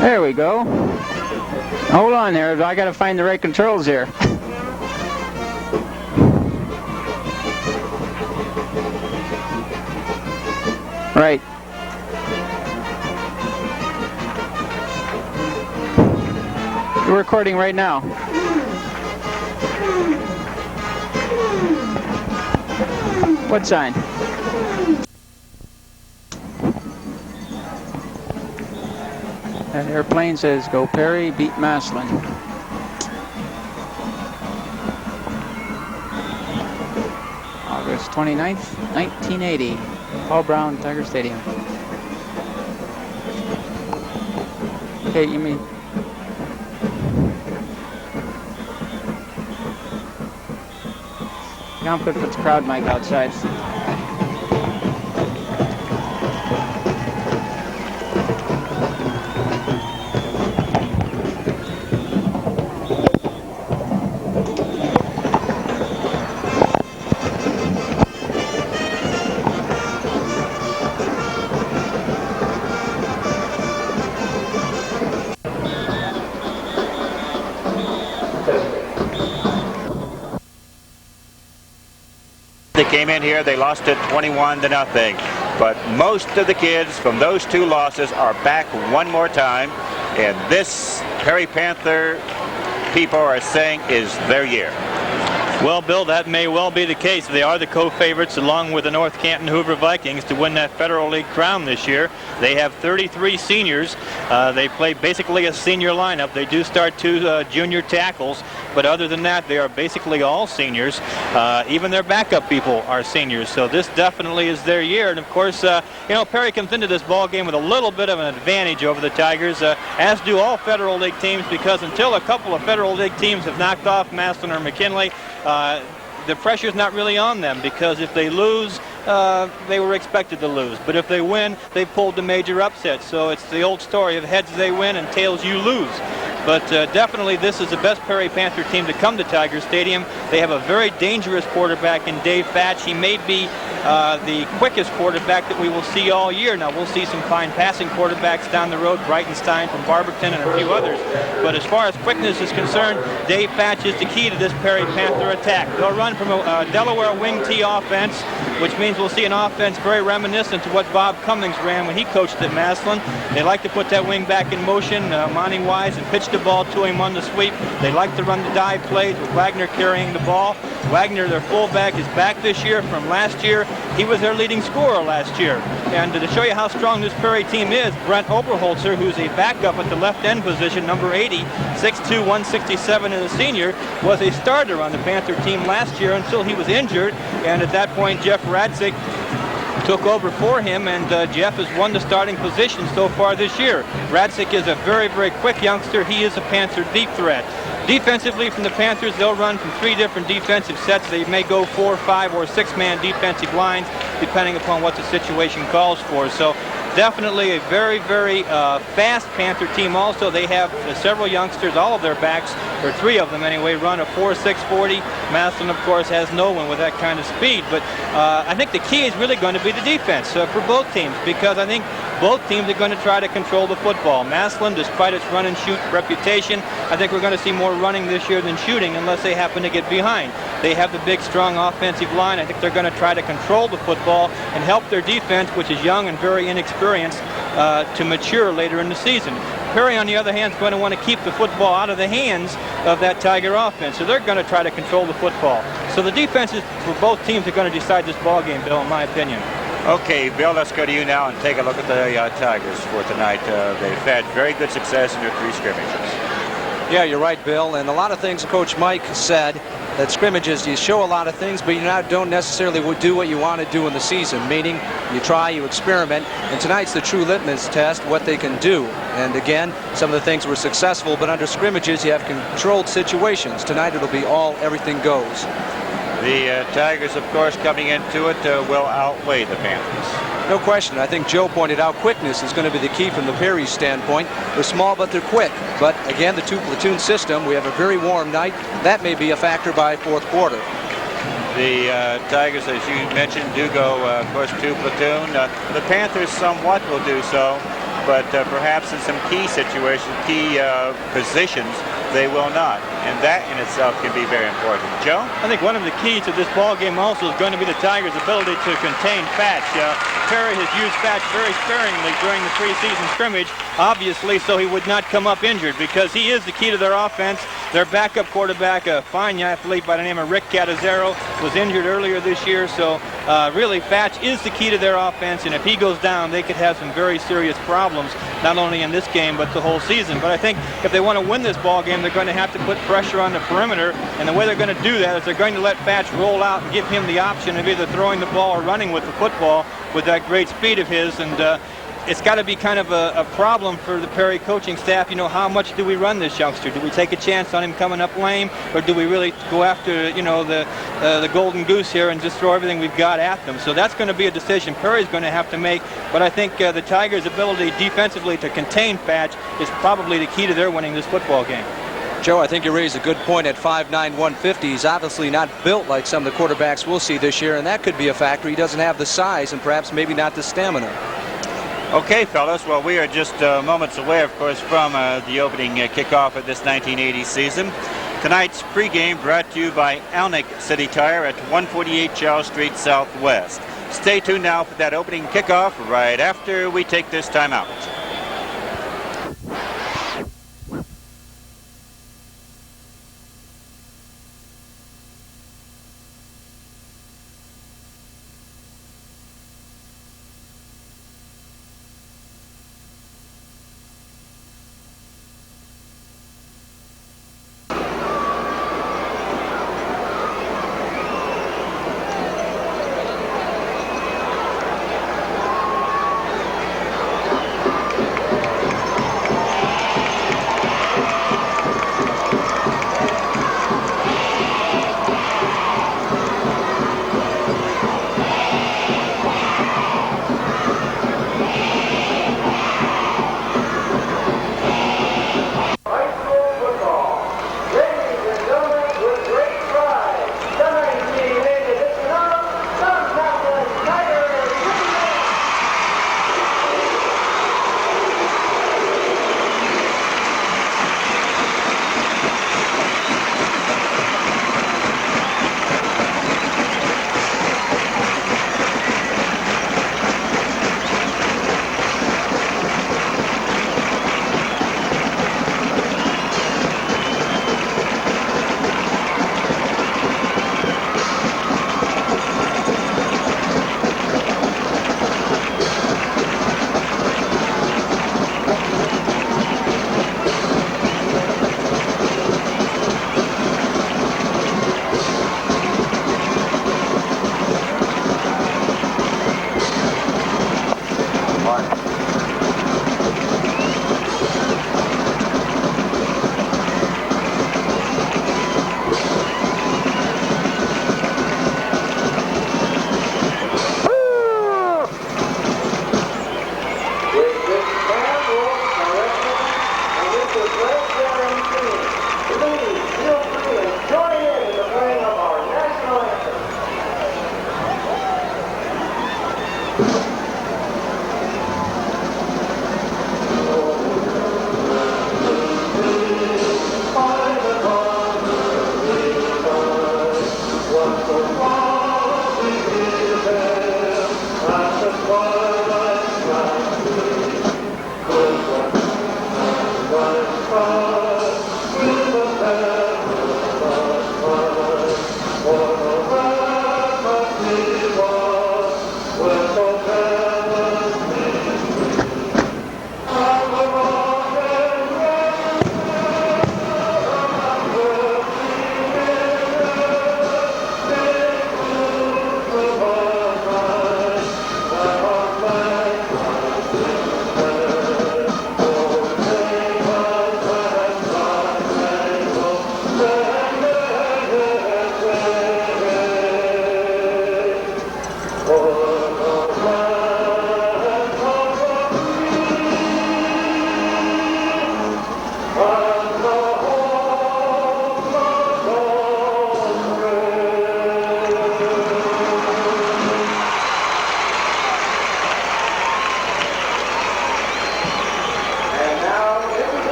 There we go. Hold on there. I got to find the right controls here. Right. We're recording right now. What sign? That airplane says, "Go Perry, beat Massillon." August 29th, 1980. Paul Brown, Tiger Stadium. Okay, you mean... Now I'm going to put the crowd mic outside. They came in here, they lost it 21-0. But most of the kids from those two losses are back one more time. And this Perry Panther people are saying is their year. Well, Bill, that may well be the case. They are the co-favorites along with the North Canton Hoover Vikings to win that Federal League crown this year. They have 33 seniors. They play basically a senior lineup. They do start two junior tackles, but other than that, they are basically all seniors. Even their backup people are seniors, so this definitely is their year. And of course, you know, Perry comes into this ball game with a little bit of an advantage over the Tigers, as do all Federal League teams, because until a couple of Federal League teams have knocked off Massillon or McKinley, the pressure's not really on them, because if they lose, they were expected to lose. But if they win, they pulled the major upset. So it's the old story of heads they win and tails you lose. But definitely this is the best Perry Panther team to come to Tiger Stadium. They have a very dangerous quarterback in Dave Fatch. He may be the quickest quarterback that we will see all year. Now, we'll see some fine passing quarterbacks down the road, Breitenstein from Barberton and a few others. But as far as quickness is concerned, Dave Fatch is the key to this Perry Panther attack. They'll run from a Delaware wing T offense, which means we'll see an offense very reminiscent to what Bob Cummings ran when he coached at Massillon. They like to put that wing back in motion, Monty Wise, and pitch the ball to him on the sweep. They like to run the dive plays with Wagner carrying the ball. Wagner, their fullback, is back this year from last year. He was their leading scorer last year. And to show you how strong this Perry team is, Brent Oberholzer, who's a backup at the left end position, number 80, 6'2", 167, and a senior, was a starter on the Panther team last year until he was injured. And at that point, Jeff Radzik took over for him, and Jeff has won the starting position so far this year. Radzik is a very, very quick youngster. He is a Panther deep threat. Defensively from the Panthers, they'll run from 3 different defensive sets. They may go 4, 5, or 6-man defensive lines, depending upon what the situation calls for. So definitely a very, very fast Panther team. Also, they have several youngsters. All of their backs, or 3 of them anyway, run a 4.6 40. Massillon, of course, has no one with that kind of speed. But I think the key is really going to be the defense for both teams, because I think both teams are going to try to control the football. Massillon, despite its run and shoot reputation, I think we're going to see more running this year than shooting, unless they happen to get behind. They have the big, strong offensive line. I think they're going to try to control the football and help their defense, which is young and very inexperienced, to mature later in the season. Perry, on the other hand, is going to want to keep the football out of the hands of that Tiger offense, so they're going to try to control the football. So the defenses for both teams are going to decide this ball game, Bill, in my opinion. Okay, Bill, let's go to you now and take a look at the Tigers for tonight. They've had very good success in their 3 scrimmages. Yeah, you're right, Bill. And a lot of things Coach Mike said, that scrimmages, you show a lot of things, but you don't necessarily do what you want to do in the season, meaning you try, you experiment, and tonight's the true litmus test, what they can do. And again, some of the things were successful, but under scrimmages, you have controlled situations. Tonight, it'll be all everything goes. The Tigers, of course, coming into it will outweigh the Panthers. No question. I think Joe pointed out quickness is going to be the key from the Perry standpoint. They're small, but they're quick. But again, the 2-platoon system, we have a very warm night. That may be a factor by 4th quarter. The Tigers, as you mentioned, do go, of course, 2-platoon. The Panthers somewhat will do so. but perhaps in some key situations, key positions, they will not. And that in itself can be very important. Joe? I think one of the keys to this ball game also is going to be the Tigers' ability to contain Fatch. Perry has used Fatch very sparingly during the preseason scrimmage, obviously, so he would not come up injured, because he is the key to their offense. Their backup quarterback, a fine athlete by the name of Rick Catazero, was injured earlier this year, so really Fatch is the key to their offense, and if he goes down, they could have some very serious problems, not only in this game, but the whole season. But I think if they want to win this ball game, they're going to have to put pressure on the perimeter, and the way they're going to do that is they're going to let Fatch roll out and give him the option of either throwing the ball or running with the football with that great speed of his. And it's got to be kind of a problem for the Perry coaching staff. You know, how much do we run this youngster? Do we take a chance on him coming up lame, or do we really go after, you know, the golden goose here and just throw everything we've got at them? So that's going to be a decision Perry's going to have to make. But I think the Tigers' ability defensively to contain Fatch is probably the key to their winning this football game. Joe, I think you raised a good point at 5'9", 150. He's obviously not built like some of the quarterbacks we'll see this year, and that could be a factor. He doesn't have the size and perhaps maybe not the stamina. Okay, fellas, well, we are just moments away, of course, from the opening kickoff of this 1980 season. Tonight's pregame brought to you by Alnick City Tire at 148 Charles Street Southwest. Stay tuned now for that opening kickoff right after we take this time out.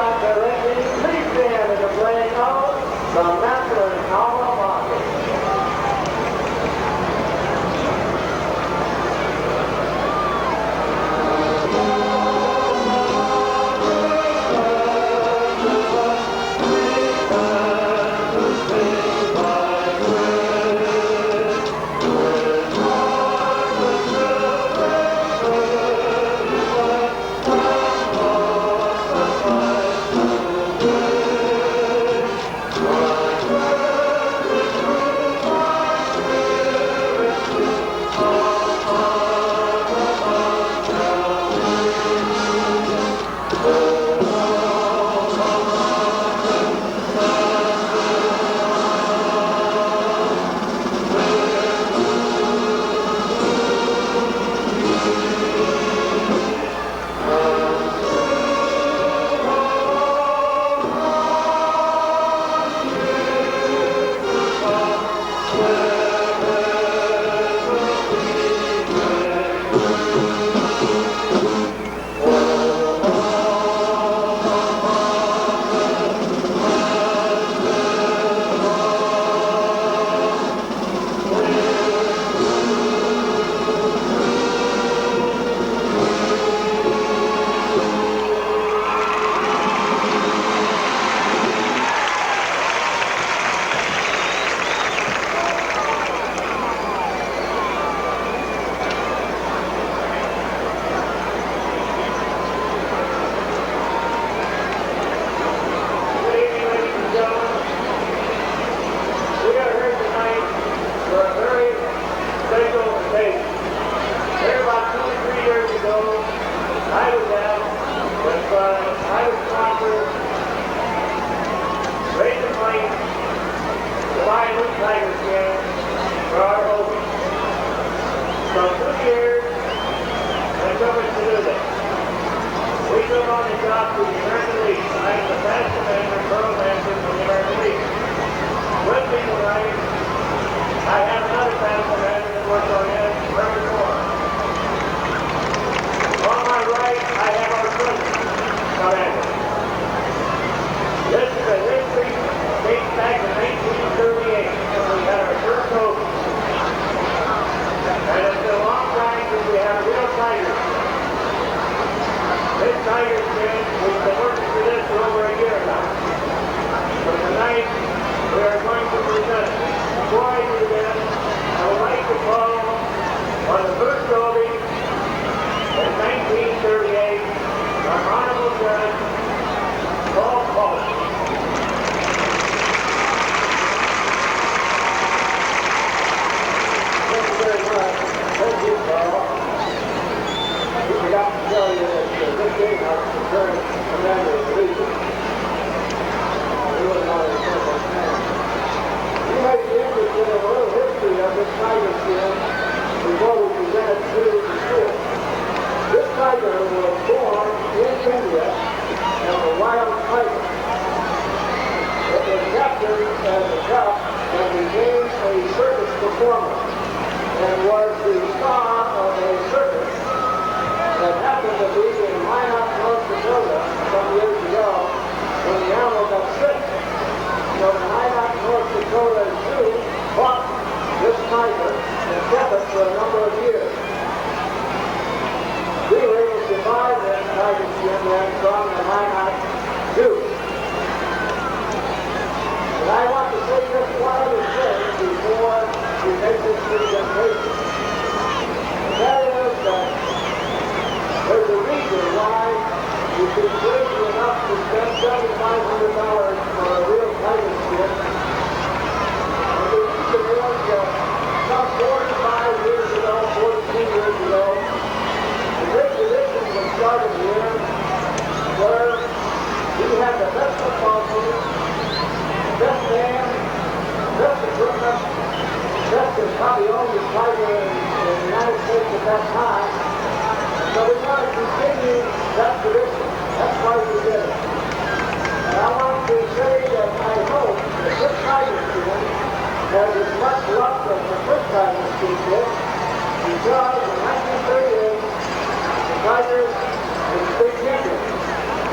not directly, please stand at the playing of the Massillon Alma Mater. Tigers is the big champion.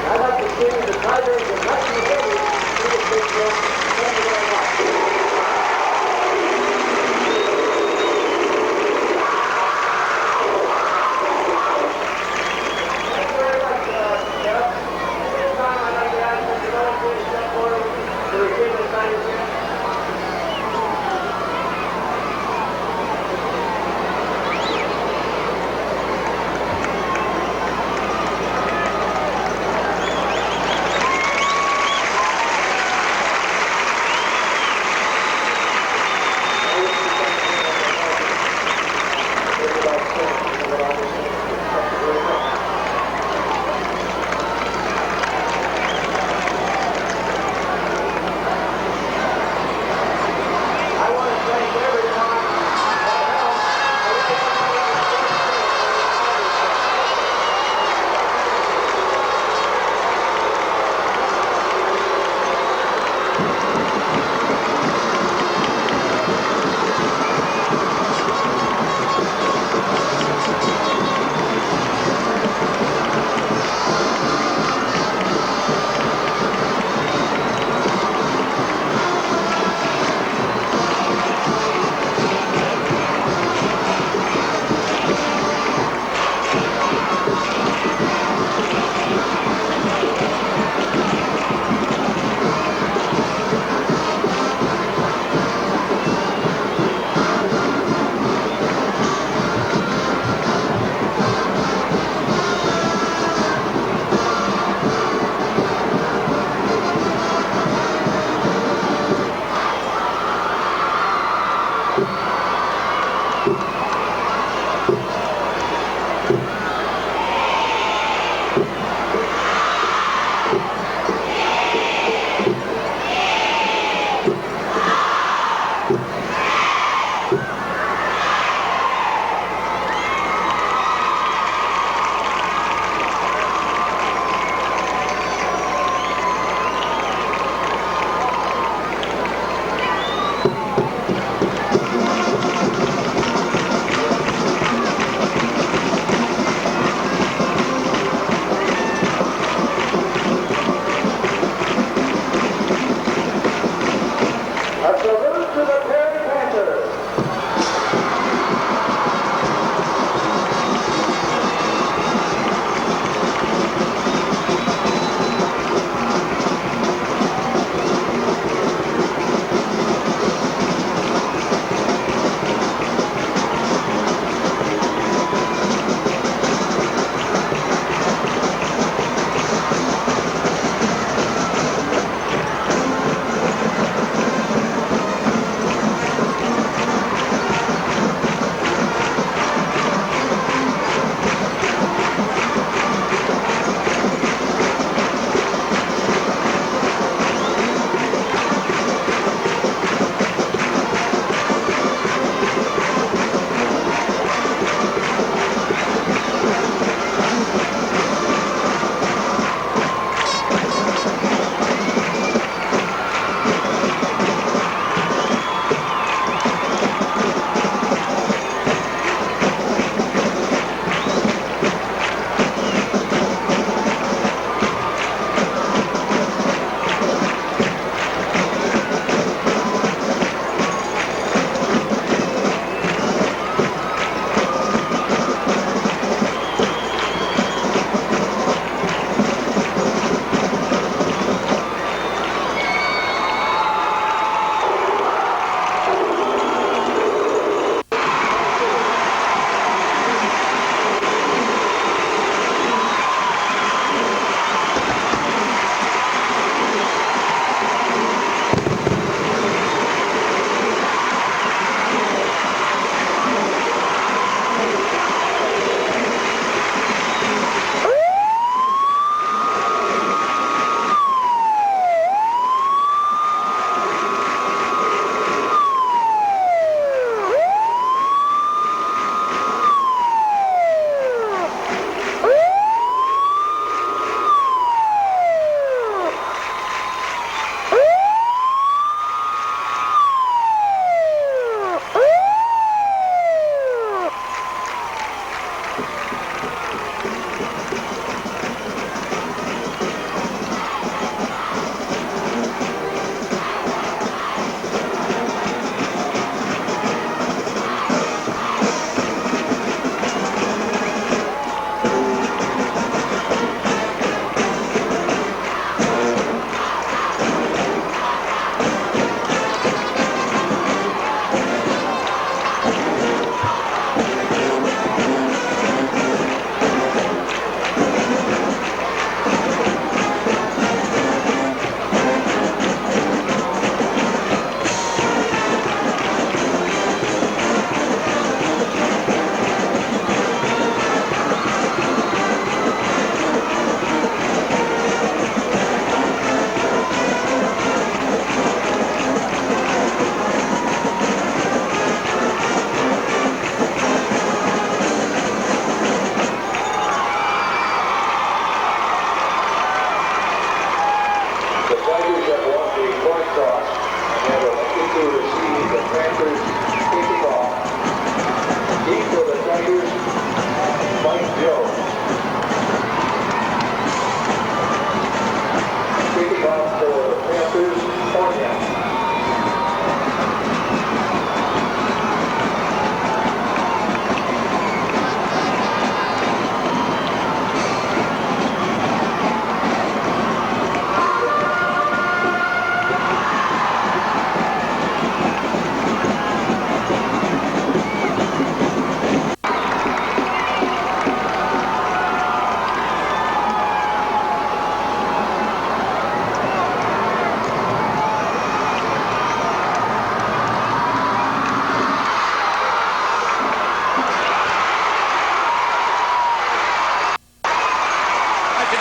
I'd like to see the Tigers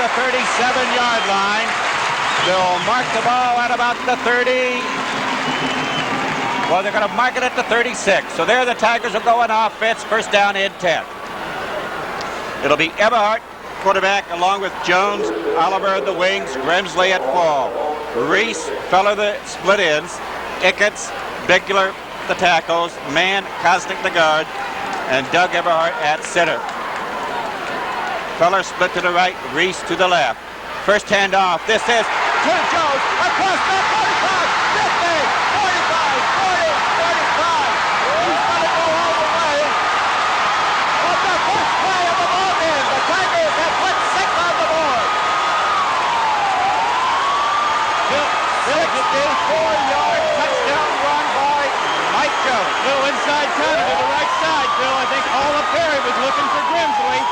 the 37-yard line. They'll mark the ball at about the 30. Well, they're going to mark it at the 36. So there the Tigers will go on offense, first down and 10. It'll be Eberhardt, quarterback, along with Jones, Oliver the wings, Grimsley at full. Reese, Feller the split ends, Icketts, Bigler the tackles, Mann, Kosnick the guard, and Doug Eberhardt at center. Feller split to the right, Reese to the left. First handoff, this is to Jones, across the 45, 50, 45, 40, 45. He's going to go all the way. On the first play of the ball game, the Tigers have put 6 on the board. This is a 4-yard touchdown run by Mike Jones. Little inside counter to the right side, Bill. I think Oliver Perry was looking for Grimsley.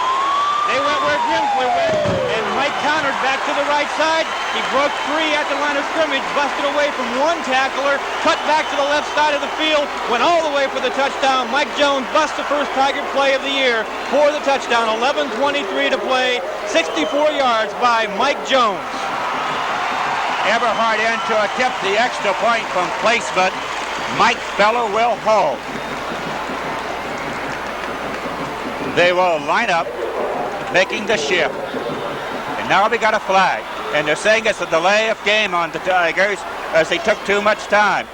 They went where Grimsley went, and Mike countered back to the right side. He broke free at the line of scrimmage, busted away from one tackler, cut back to the left side of the field, went all the way for the touchdown. Mike Jones busts the first Tiger play of the year for the touchdown. 11:23 to play, 64 yards by Mike Jones. Eberhardt in to attempt the extra point from placement. Mike Feller will hold. They will line up, making the shift. And now we got a flag. And they're saying it's a delay of game on the Tigers as they took too much time.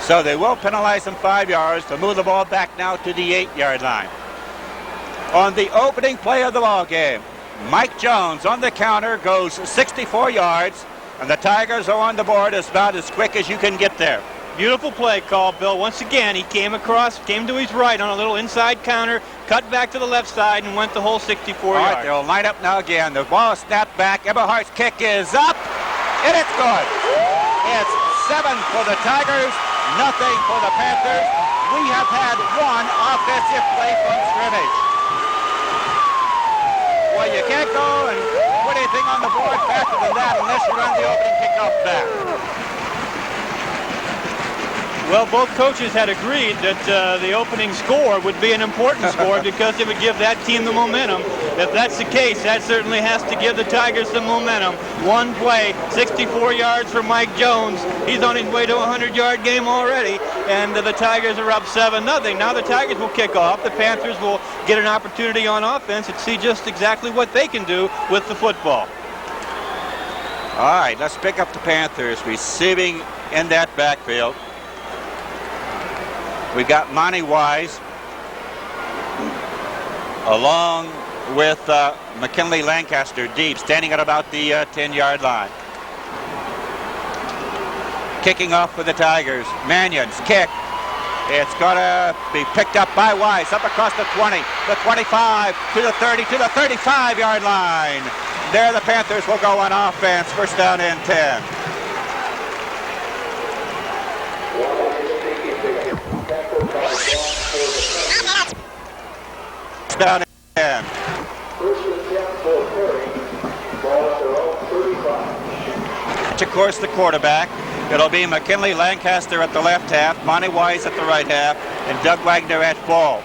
So they will penalize them 5 yards to move the ball back now to the 8-yard line. On the opening play of the ball game, Mike Jones on the counter goes 64 yards, and the Tigers are on the board about as quick as you can get there. Beautiful play call, Bill. Once again, he came to his right on a little inside counter, cut back to the left side, and went the whole 64 yards. All right, they'll line up now again. The ball is snapped back. Eberhardt's kick is up, and it's good. It's 7 for the Tigers, nothing for the Panthers. We have had one offensive play from scrimmage. Well, you can't go and put anything on the board faster than that unless you run the opening kickoff back. Well, both coaches had agreed that the opening score would be an important score because it would give that team the momentum. If that's the case, that certainly has to give the Tigers some momentum. One play, 64 yards for Mike Jones. He's on his way to a 100-yard game already, and the Tigers are up 7-0. Now the Tigers will kick off. The Panthers will get an opportunity on offense and see just exactly what they can do with the football. All right, let's pick up the Panthers receiving in that backfield. We've got Monty Wise along with McKinley Lancaster deep, standing at about the 10-yard line. Kicking off for the Tigers. Mannion's kick. It's going to be picked up by Wise, up across the 20, the 25, to the 30, to the 35-yard line. There the Panthers will go on offense, first down and 10. Down and 10. Of course, the quarterback. It'll be McKinley Lancaster at the left half, Monty Wise at the right half, and Doug Wagner at full.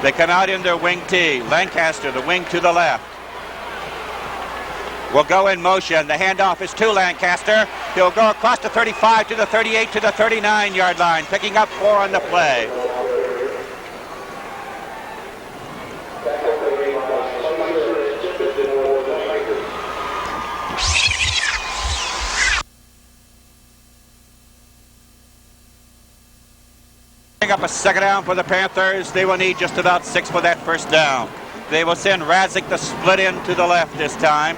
They come out in their wing tee. Lancaster, the wing to the left, will go in motion. The handoff is to Lancaster. He'll go across the 35 to the 38 to the 39-yard line, picking up 4 on the play. Up a second down for the Panthers. They will need just about 6 for that first down. They will send Radzik the split in to the left this time.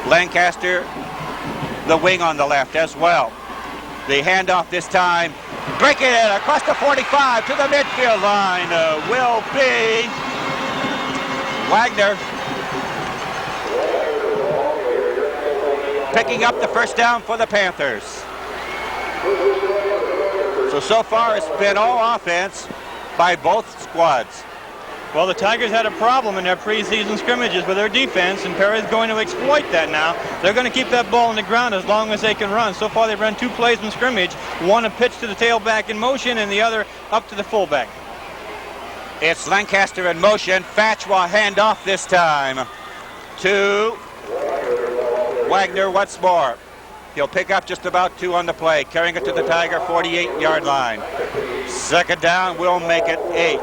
Lancaster, the wing on the left as well. The handoff this time, breaking it across the 45 to the midfield line will be Wagner. Picking up the first down for the Panthers. So far it's been all offense by both squads. Well, the Tigers had a problem in their preseason scrimmages with their defense, and Perry's going to exploit that now. They're going to keep that ball on the ground as long as they can run. So far they've run 2 plays in scrimmage, one a pitch to the tailback in motion and the other up to the fullback. It's Lancaster in motion. Fatch will hand off this time. to Wagner once more. He'll pick up just about 2 on the play, carrying it to the Tiger 48-yard line. Second down will make it 8.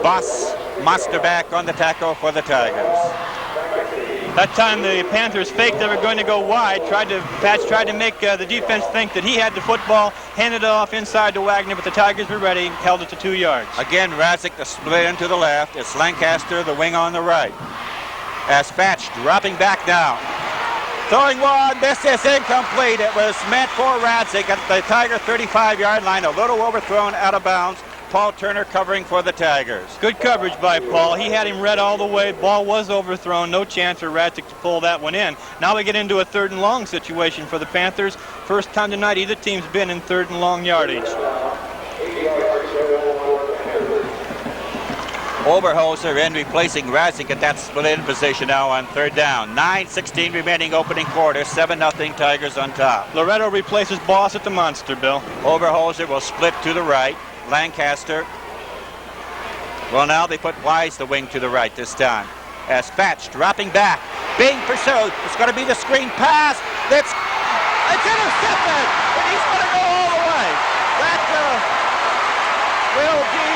Boss Monster back on the tackle for the Tigers. That time the Panthers faked they were going to go wide. Patch tried to make the defense think that he had the football, handed it off inside to Wagner, but the Tigers were ready, held it to 2 yards. Again, Radzik the split into the left. It's Lancaster, the wing on the right. As Patch dropping back now. Throwing one, this is incomplete. It was meant for Radzik at the Tiger 35-yard line, a little overthrown out of bounds. Paul Turner covering for the Tigers. Good coverage by Paul. He had him read all the way. Ball was overthrown. No chance for Radzik to pull that one in. Now we get into a 3rd and long situation for the Panthers. First time tonight either team's been in 3rd and long yardage. Oberholzer in replacing Radzik at that split-in position now on 3rd down. 9:16 remaining opening quarter. 7-0 Tigers on top. Loretto replaces Boss at the Monster, Bill. Oberholzer will split to the right. Lancaster. Well, now they put Wise the wing to the right this time. As Patch dropping back, being pursued. It's going to be the screen pass. It's intercepted. And he's going to go all the way. That will be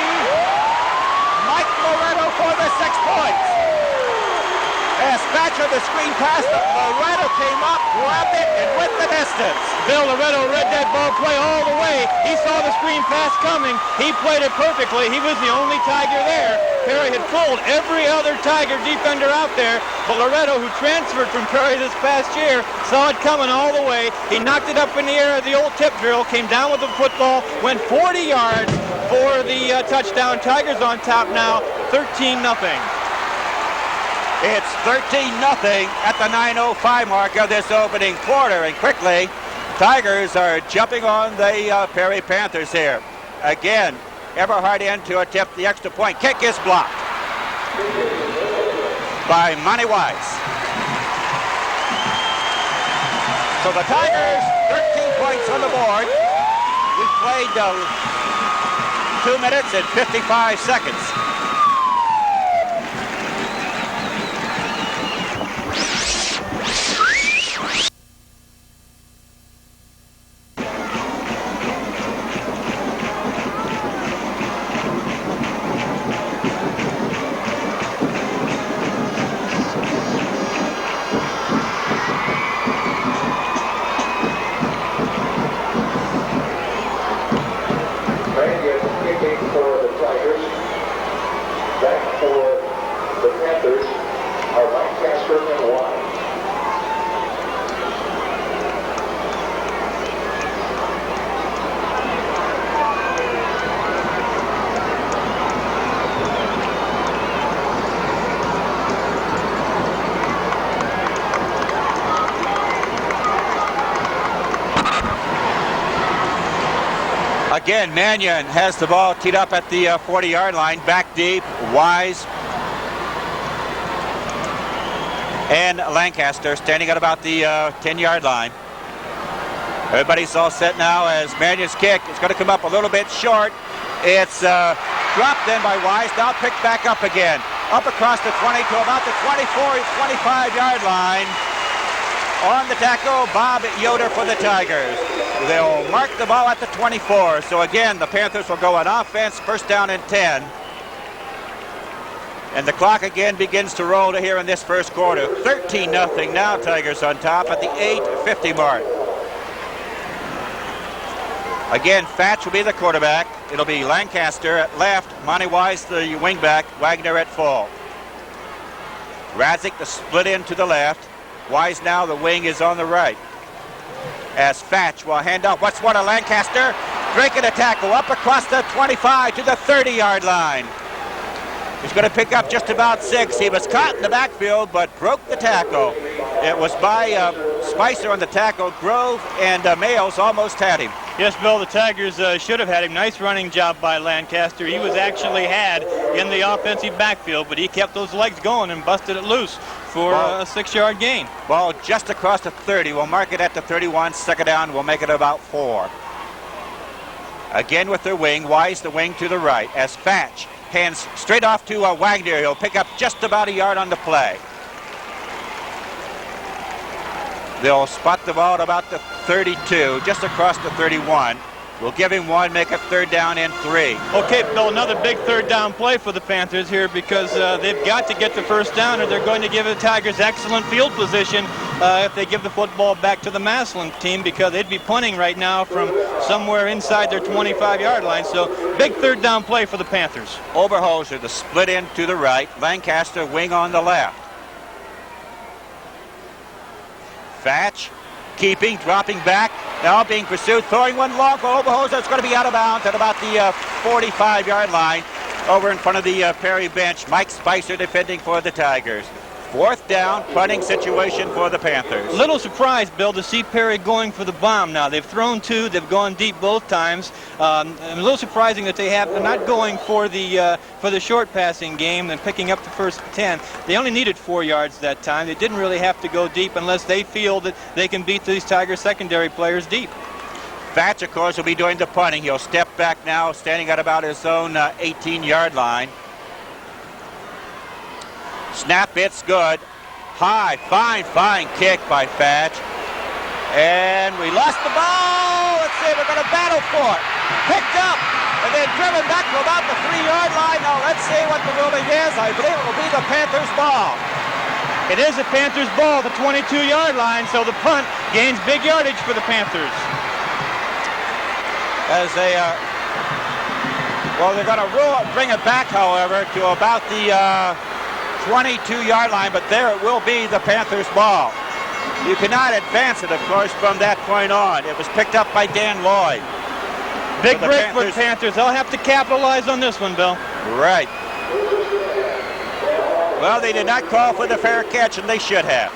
Mike Loretto for the 6 points. As Patch with the screen pass, Loretto came up, grabbed it, and went the distance. Bill Loretto read that ball play all the way. He saw the screen pass coming. He played it perfectly. He was the only Tiger there. Perry had fooled every other Tiger defender out there, but Loretto, who transferred from Perry this past year, saw it coming all the way. He knocked it up in the air at the old tip drill, came down with the football, went 40 yards for the touchdown. Tigers on top now, 13-0. It's 13-0 at the 9:05 mark of this opening quarter, and quickly, Tigers are jumping on the Perry Panthers here. Again, Everhart in to attempt the extra point. Kick is blocked by Monty Wise. So the Tigers, 13 points on the board. We've played 2 minutes and 55 seconds. Again, Mannion has the ball teed up at the 40-yard line, back deep. Wise and Lancaster standing at about the 10-yard line. Everybody's all set now as Mannion's kick is going to come up a little bit short. It's dropped in by Wise, now picked back up again. Up across the 20 to about the 24, 25-yard line. On the tackle, Bob Yoder for the Tigers. They'll mark the ball at the 24. So again, the Panthers will go on offense, 1st down and 10. And the clock again begins to roll to here in this first quarter. 13-0 now, Tigers on top at the 8:50 mark. Again, Fatch will be the quarterback. It'll be Lancaster at left, Monty Wise the wingback, Wagner at full. Radzik the split in to the left. Wise now, the wing is on the right. As Fatch will hand off. What's one of Lancaster? Breaking a tackle up across the 25 to the 30-yard line. He's going to pick up just about 6. He was caught in the backfield, but broke the tackle. It was by Spicer on the tackle. Grove and Mayles almost had him. Yes, Bill, the Tigers should have had him. Nice running job by Lancaster. He was actually had in the offensive backfield, but he kept those legs going and busted it loose for a 6-yard gain. Ball just across the 30. We'll mark it at the 31. 2nd down, we'll make it about 4. Again with their wing. Wise the wing to the right. As Fatch hands straight off to Wagner. He'll pick up just about a yard on the play. They'll spot the ball at about the 32, just across the 31. We'll give him one, make it 3rd down and 3. Okay, Bill, another big 3rd down play for the Panthers here because they've got to get the 1st down or they're going to give the Tigers excellent field position if they give the football back to the Massillon team because they'd be punting right now from somewhere inside their 25-yard line. So big 3rd down play for the Panthers. Oberholzer, the split in to the right. Lancaster, wing on the left. Fatch, keeping, dropping back, now being pursued, throwing one long for Oberholzer. It's going to be out of bounds at about the 45-yard line over in front of the Perry bench. Mike Spicer defending for the Tigers. 4th down, punting situation for the Panthers. A little surprised, Bill, to see Perry going for the bomb now. They've thrown 2, they've gone deep both times. A little surprising that they're not going for the short passing game and picking up the first 10. They only needed 4 yards that time. They didn't really have to go deep unless they feel that they can beat these Tiger secondary players deep. Fatch, of course, will be doing the punting. He'll step back now, standing at about his own 18-yard line. Snap, it's good. High, fine kick by Fatch. And we lost the ball. Let's see, we're going to battle for it. Picked up and then driven back to about the 3-yard line. Now let's see what the ruling is. I believe it will be the Panthers' ball. It is the Panthers' ball, the 22-yard line, so the punt gains big yardage for the Panthers. As they well, they're going to bring it back, however, to about the 22-yard line, but there it will be the Panthers' ball. You cannot advance it, of course, from that point on. It was picked up by Dan Lloyd. Big break for the Panthers. They'll have to capitalize on this one, Bill. Right. Well, they did not call for the fair catch, and they should have.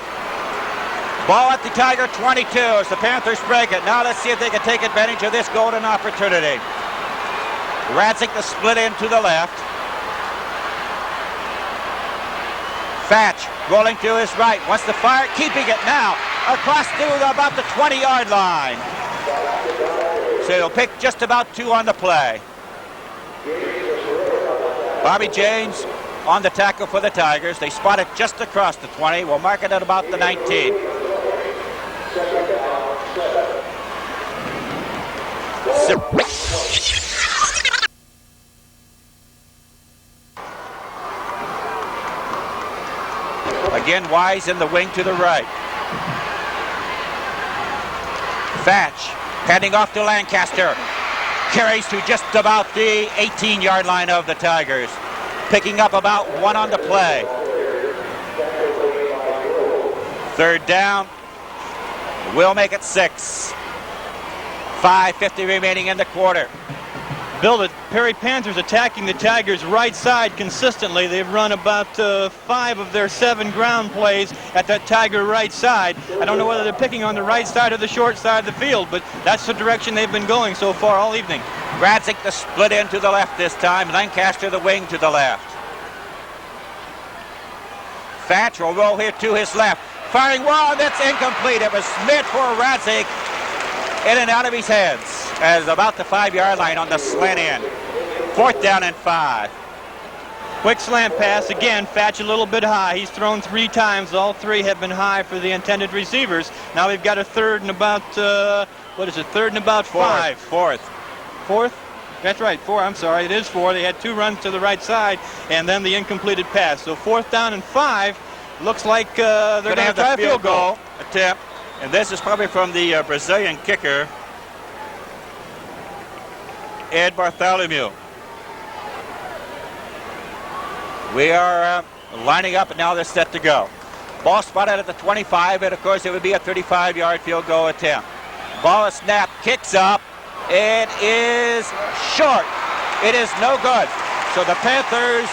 Ball at the Tiger 22 as the Panthers break it. Now let's see if they can take advantage of this golden opportunity. Radzik the split in to the left. Fatch rolling to his right, wants to fire, keeping it now across to about the 20-yard line. So he'll pick just about 2 on the play. Bobby James on the tackle for the Tigers. They spot it just across the 20. We'll mark it at about the 19. Again, Wise in the wing to the right. Fatch heading off to Lancaster. Carries to just about the 18-yard line of the Tigers. Picking up about 1 on the play. 3rd down. We'll make it 6. 5:50 remaining in the quarter. Bill, the Perry Panthers attacking the Tigers' right side consistently. They've run about 5 of their 7 ground plays at that Tiger right side. I don't know whether they're picking on the right side or the short side of the field, but that's the direction they've been going so far all evening. Radzik the split in to the left this time. Lancaster the wing to the left. Fatch will roll here to his left. Firing one, that's incomplete. It was mid for Radzik. In and out of his hands as about the 5-yard line on the slant end. 4th down and 5. Quick slant pass. Again, Fatch a little bit high. He's thrown 3 times. All 3 have been high for the intended receivers. Now we've got a 3rd and about, 3rd and about 5. 4th? That's right, 4. I'm sorry, it is 4. They had 2 runs to the right side and then the incompleted pass. So 4th down and 5. Looks like they're going to have a field goal attempt. And this is probably from the Brazilian kicker, Ed Bartholomew. We are lining up, and now they're set to go. Ball spotted at the 25, and of course it would be a 35-yard field goal attempt. Ball is snapped, kicks up. It is short. It is no good. So the Panthers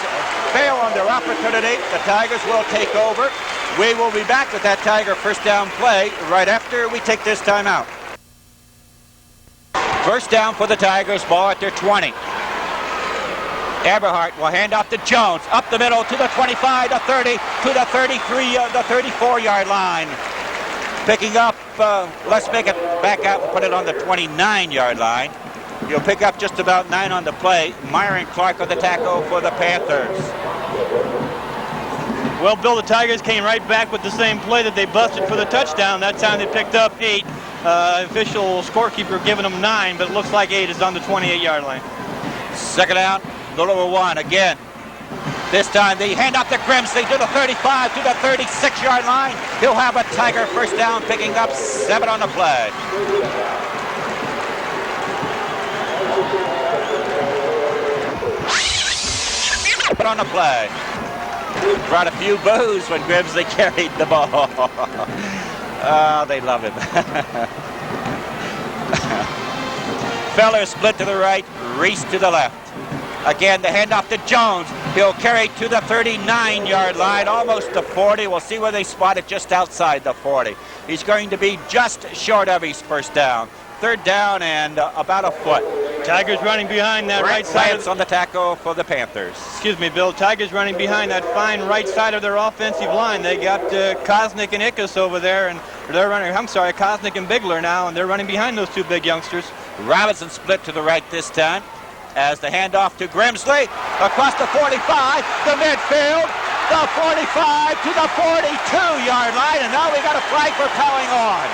fail on their opportunity. The Tigers will take over. We will be back with that Tiger 1st down play right after we take this timeout. 1st down for the Tigers, ball at their 20. Eberhardt will hand off to Jones, up the middle to the 25, the 30, to the 33, the 34-yard line. Picking up, let's make it back out and put it on the 29-yard line. You'll pick up just about 9 on the play. Myron Clark on the tackle for the Panthers. Well, Bill, the Tigers came right back with the same play that they busted for the touchdown. That time they picked up 8. Official scorekeeper giving them 9, but it looks like 8 is on the 28-yard line. Second out, little over 1 again. This time they hand off to Grimsley to the 35, to the 36-yard line. He'll have a Tiger first down, picking up 7 on the play. On the play. Brought a few boos when Grimsley carried the ball. Oh, they love him. Feller split to the right, Reese to the left. Again, the handoff to Jones. He'll carry to the 39-yard line, almost the 40. We'll see where they spot it, just outside the 40. He's going to be just short of his first down. Third down and about a foot. Tigers running behind that right side. On the tackle for the Panthers. Excuse me, Bill. Tigers running behind that fine right side of their offensive line. They got Kosnick and Ickes over there, and they're running. I'm sorry, Kosnick and Bigler now, and they're running behind those 2 big youngsters. Robinson split to the right this time as the handoff to Grimsley across the 45, the midfield, the 45 to the 42-yard line, and now we got a flag for plowing on.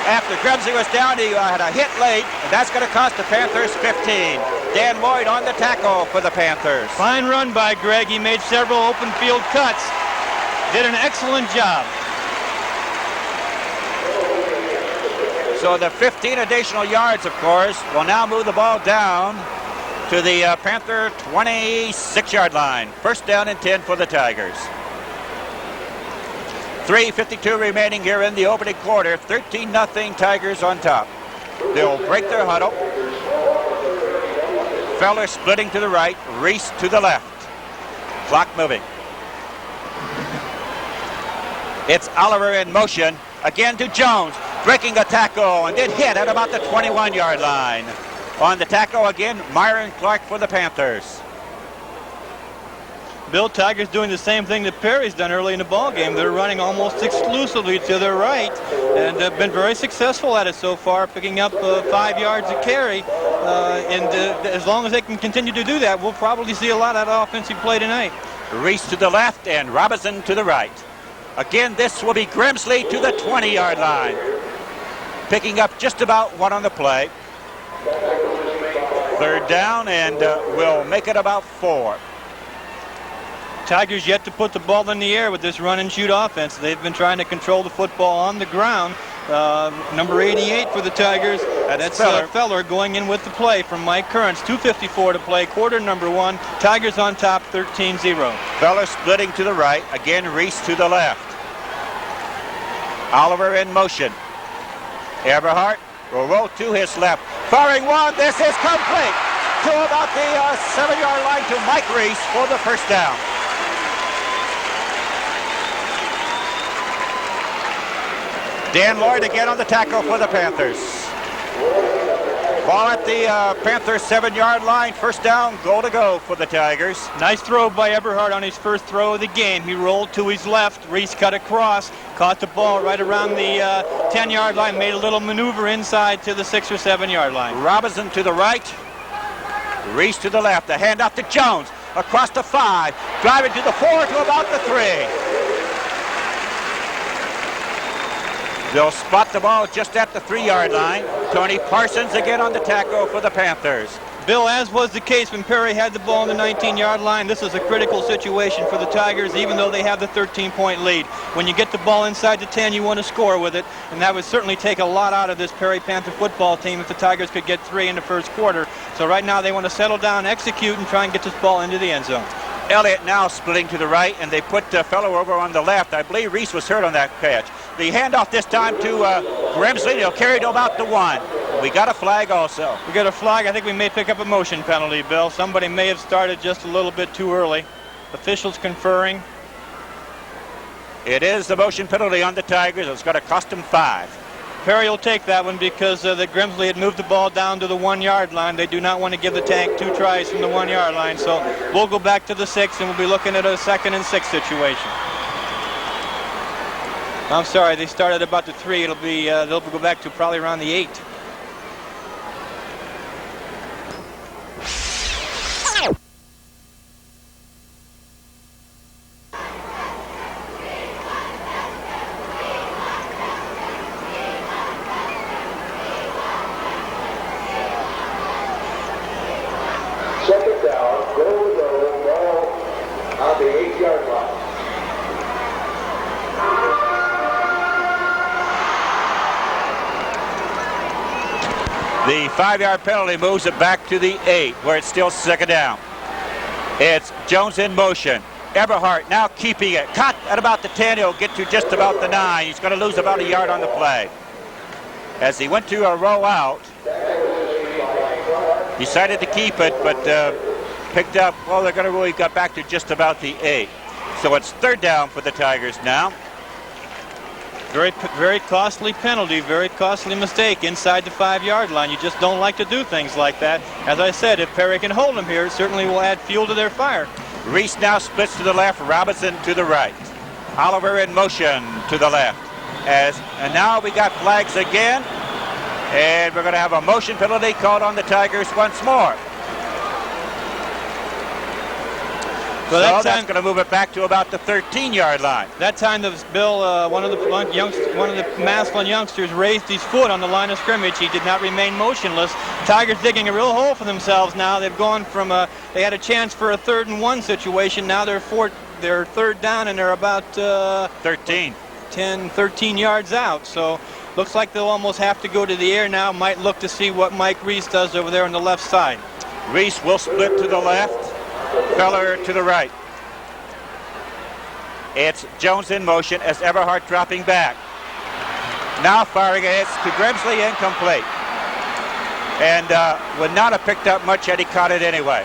After Grimsley was down, he had a hit late, and that's going to cost the Panthers 15. Dan Lloyd on the tackle for the Panthers. Fine run by Greg. He made several open field cuts. Did an excellent job. So the 15 additional yards, of course, will now move the ball down to the Panther 26-yard line. First down and 10 for the Tigers. 3:52 remaining here in the opening quarter. 13-0 Tigers on top. They'll break their huddle. Feller splitting to the right, Reese to the left. Clock moving. It's Oliver in motion. Again to Jones, breaking a tackle and then hit at about the 21-yard line. On the tackle again, Myron Clark for the Panthers. Bill, Tigers doing the same thing that Perry's done early in the ball game. They're running almost exclusively to their right, and have been very successful at it so far, picking up 5 yards a carry. As long as they can continue to do that, we'll probably see a lot of that offensive play tonight. Reese to the left and Robinson to the right. Again, this will be Grimsley to the 20-yard line, picking up just about 1 on the play. Third down, and we'll make it about 4. Tigers yet to put the ball in the air with this run and shoot offense. They've been trying to control the football on the ground. Number 88 for the Tigers. That's Feller going in with the play from Mike Kearns. 2:54 to play, quarter number 1. Tigers on top, 13-0. Feller splitting to the right. Again, Reese to the left. Oliver in motion. Everhart will roll to his left. Firing one. This is complete to about the 7-yard line to Mike Reese for the first down. Dan Lloyd again on the tackle for the Panthers. Ball at the Panthers 7-yard line. First down, goal to go for the Tigers. Nice throw by Eberhard on his first throw of the game. He rolled to his left. Reese cut across, caught the ball right around the 10-yard line, made a little maneuver inside to the 6 or 7-yard line. Robinson to the right. Reese to the left. The handoff to Jones across the 5. Driving to the 4 to about the 3. They'll spot the ball just at the 3-yard line. Tony Parsons again on the tackle for the Panthers. Bill, as was the case when Perry had the ball on the 19-yard line, this is a critical situation for the Tigers, even though they have the 13-point lead. When you get the ball inside the 10, you want to score with it, and that would certainly take a lot out of this Perry Panther football team if the Tigers could get 3 in the first quarter. So right now they want to settle down, execute, and try and get this ball into the end zone. Elliott now splitting to the right, and they put Fellow over on the left. I believe Reese was hurt on that catch. The handoff this time to Grimsley. They'll carry to about the 1. We got a flag also. We got a flag. I think we may pick up a motion penalty, Bill. Somebody may have started just a little bit too early. Officials conferring. It is the motion penalty on the Tigers. It's going to cost them 5. Perry will take that one because the Grimsley had moved the ball down to the 1-yard line. They do not want to give the Tank 2 tries from the 1-yard line. So we'll go back to the 6, and we'll be looking at a 2nd and 6 situation. I'm sorry, they started about the 3. It'll be they'll go back to probably around the 8. The 5-yard penalty moves it back to the 8, where it's still second down. It's Jones in motion. Everhart now keeping it. Caught at about the 10. He'll get to just about the 9. He's going to lose about a yard on the play. As he went to a roll out, decided to keep it, but picked up, well, they're going to really got back to just about the 8. So it's third down for the Tigers now. Very costly penalty, very costly mistake inside the 5-yard line. You just don't like to do things like that. As I said, if Perry can hold them here, it certainly will add fuel to their fire. Reese now splits to the left, Robinson to the right. Oliver in motion to the left. And now we got flags again. And we're going to have a motion penalty called on the Tigers once more. So that's going to move it back to about the 13-yard line. That time, Bill, one of the Massillon youngsters raised his foot on the line of scrimmage. He did not remain motionless. Tigers digging a real hole for themselves now. They've gone from they had a chance for a 3rd and 1 situation. Now they're third down and they're about 13 yards out. So looks like they'll almost have to go to the air now. Might look to see what Mike Reese does over there on the left side. Reese will split to the left. Feller to the right. It's Jones in motion as Everhart dropping back. Now firing it to Grimsley, incomplete. And would not have picked up much had he caught it anyway.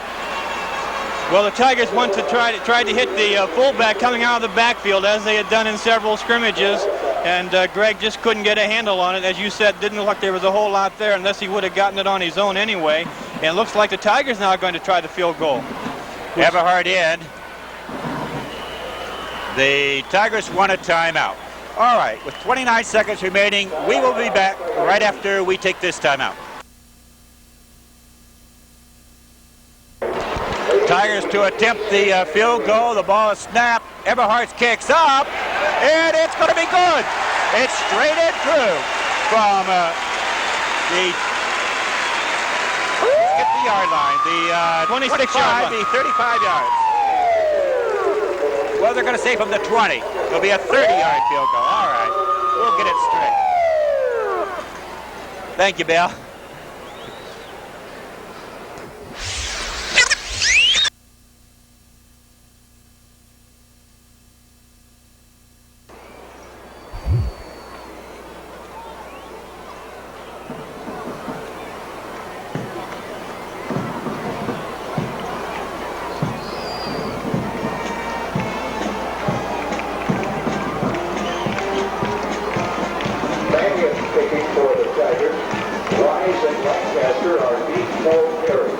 Well, the Tigers tried to hit the fullback coming out of the backfield as they had done in several scrimmages, and Greg just couldn't get a handle on it. As you said, didn't look like there was a whole lot there unless he would have gotten it on his own anyway. And it looks like the Tigers now are going to try the field goal. Everhart in. The Tigers want a timeout. All right, with 29 seconds remaining, we will be back right after we take this timeout. Tigers to attempt the field goal. The ball is snapped. Everhart's kicks up, and it's going to be good. It's straight and through from the 50-yard line, the 26-yard line, the 35 yards. Well, they're going to say from the 20. It'll be a 30-yard field goal. All right, we'll get it straight. Thank you, Bill. Kicking for the Tigers. Wise and Lancaster are deep for Perry.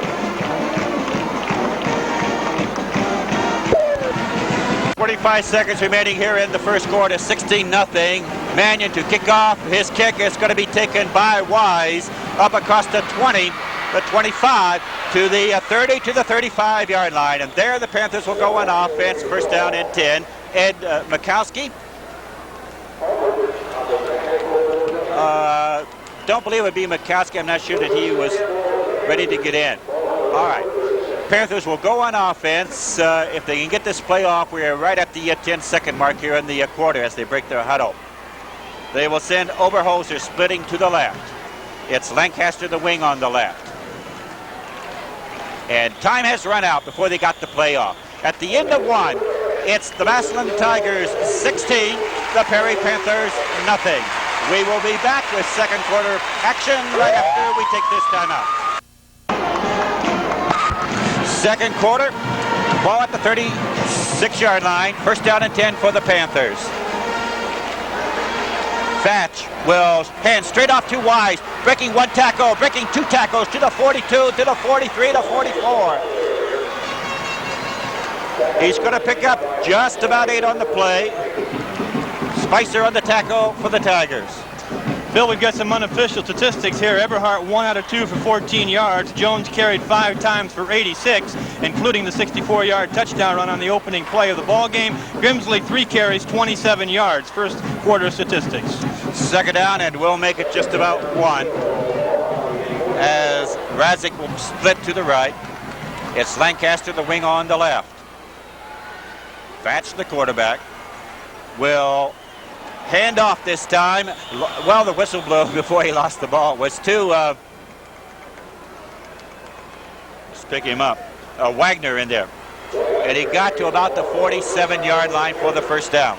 45 seconds remaining here in the first quarter. 16-0. Mannion to kick off. His kick is going to be taken by Wise up across the 20, the 25, to the 30, to the 35-yard line. And there the Panthers will go on offense. First down and 10. Ed Mikowski. Don't believe it would be Mikowski. I'm not sure that he was ready to get in. All right. Panthers will go on offense. If they can get this play off, we are right at the 10-second mark here in the quarter as they break their huddle. They will send Oberholzer splitting to the left. It's Lancaster the wing on the left. And time has run out before they got the play off. At the end of one, it's the Massillon Tigers 16, the Perry Panthers nothing. We will be back with second quarter action right after we take this time out. Second quarter, ball at the 36-yard line. First down and 10 for the Panthers. Thatch will hand straight off to Wise, breaking one tackle, breaking two tackles to the 42, to the 43, to 44. He's going to pick up just about 8 on the play. Spicer on the tackle for the Tigers. Bill, we've got some unofficial statistics here. Everhart 1 out of 2 for 14 yards. Jones carried 5 times for 86, including the 64-yard touchdown run on the opening play of the ball game. Grimsley 3 carries, 27 yards. First quarter statistics. Second down, and we'll make it just about 1. As Razik will split to the right. It's Lancaster, the wing on the left. Thatch, the quarterback, will hand off this time. Well, the whistle blew before he lost the ball. It was to pick him up. Wagner in there. And he got to about the 47-yard line for the first down.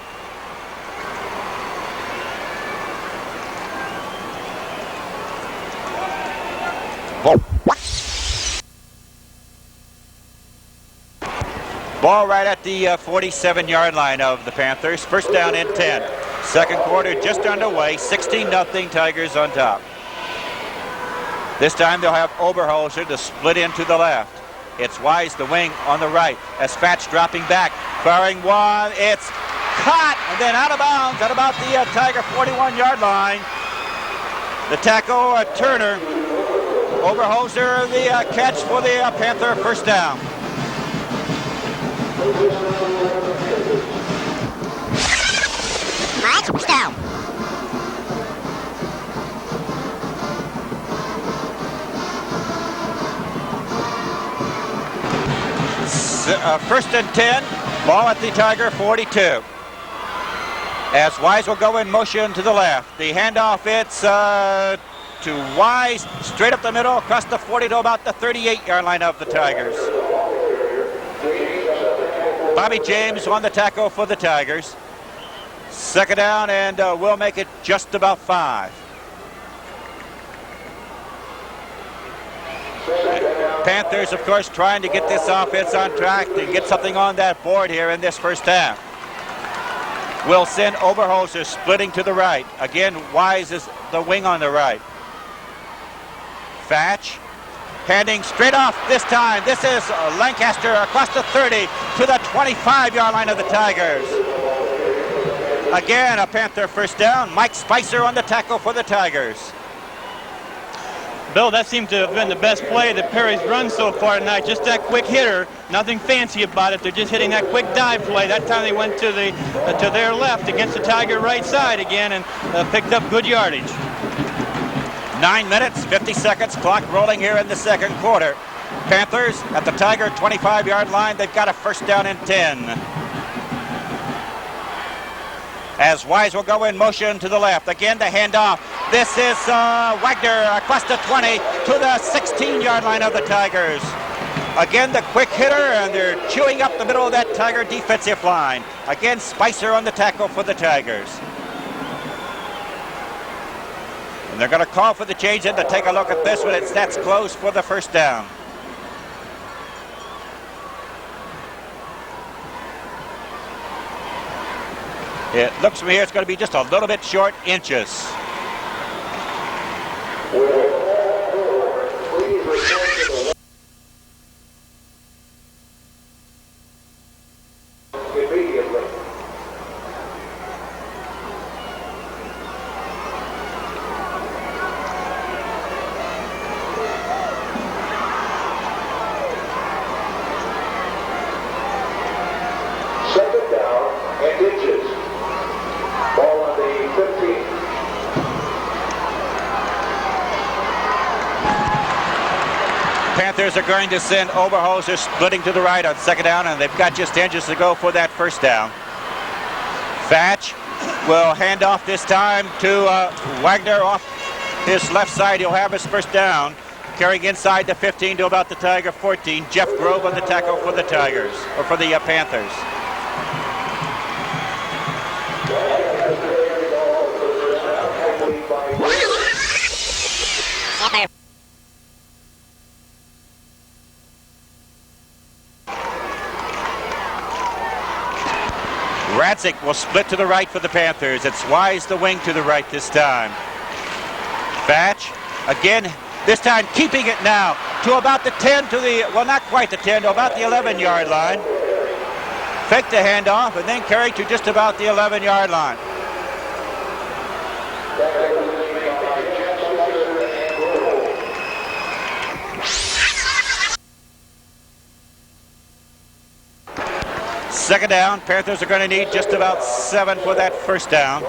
Ball right at the 47-yard line of the Panthers. First down and 10. Second quarter just underway. 16-0 Tigers on top. This time they'll have Oberholzer to split into the left. It's Wise, the wing, on the right. As Fatch dropping back, firing one. It's caught and then out of bounds at about the Tiger 41-yard line. The tackle, Turner. Oberholzer, the catch for the Panther first down. First down. First and 10, ball at the Tiger 42. As Wise will go in motion to the left. The handoff, it's to Wise, straight up the middle, across the 40 to about the 38-yard line of the Tigers. Bobby James on the tackle for the Tigers. Second down, and we'll make it just about 5. Panthers, of course, trying to get this offense on track to get something on that board here in this first half. Will send Oberholzer splitting to the right. Again, Wise is the wing on the right. Fatch handing straight off this time. This is Lancaster across the 30 to the 25-yard line of the Tigers. Again, a Panther first down. Mike Spicer on the tackle for the Tigers. Bill, that seems to have been the best play that Perry's run so far tonight. Just that quick hitter, nothing fancy about it. They're just hitting that quick dive play. That time they went to their left against the Tiger right side again and picked up good yardage. 9 minutes, 50 seconds, clock rolling here in the second quarter. Panthers at the Tiger 25-yard line. They've got a first down and 10. As Wise will go in motion to the left. Again, the handoff. This is Wagner across the 20 to the 16-yard line of the Tigers. Again, the quick hitter, and they're chewing up the middle of that Tiger defensive line. Again, Spicer on the tackle for the Tigers. And they're going to call for the change in to take a look at this one. That's close for the first down. It looks from here it's going to be just a little bit short inches. Second down and inches. Ball on the 15. Panthers are going to send Oberholzer splitting to the right on second down, and they've got just inches to go for that first down. Fatch will hand off this time to Wagner off his left side. He'll have his first down, carrying inside the 15 to about the Tiger 14. Jeff Grove on the tackle for the Tigers, or for the Panthers. Radzik will split to the right for the Panthers. It's Wise, the wing, to the right this time. Fatch, again, this time keeping it now to about the 10 to the, well, not quite the 10, to about the 11-yard line. Fake the handoff and then carry to just about the 11-yard line. Second down, Panthers are going to need just about 7 for that first down.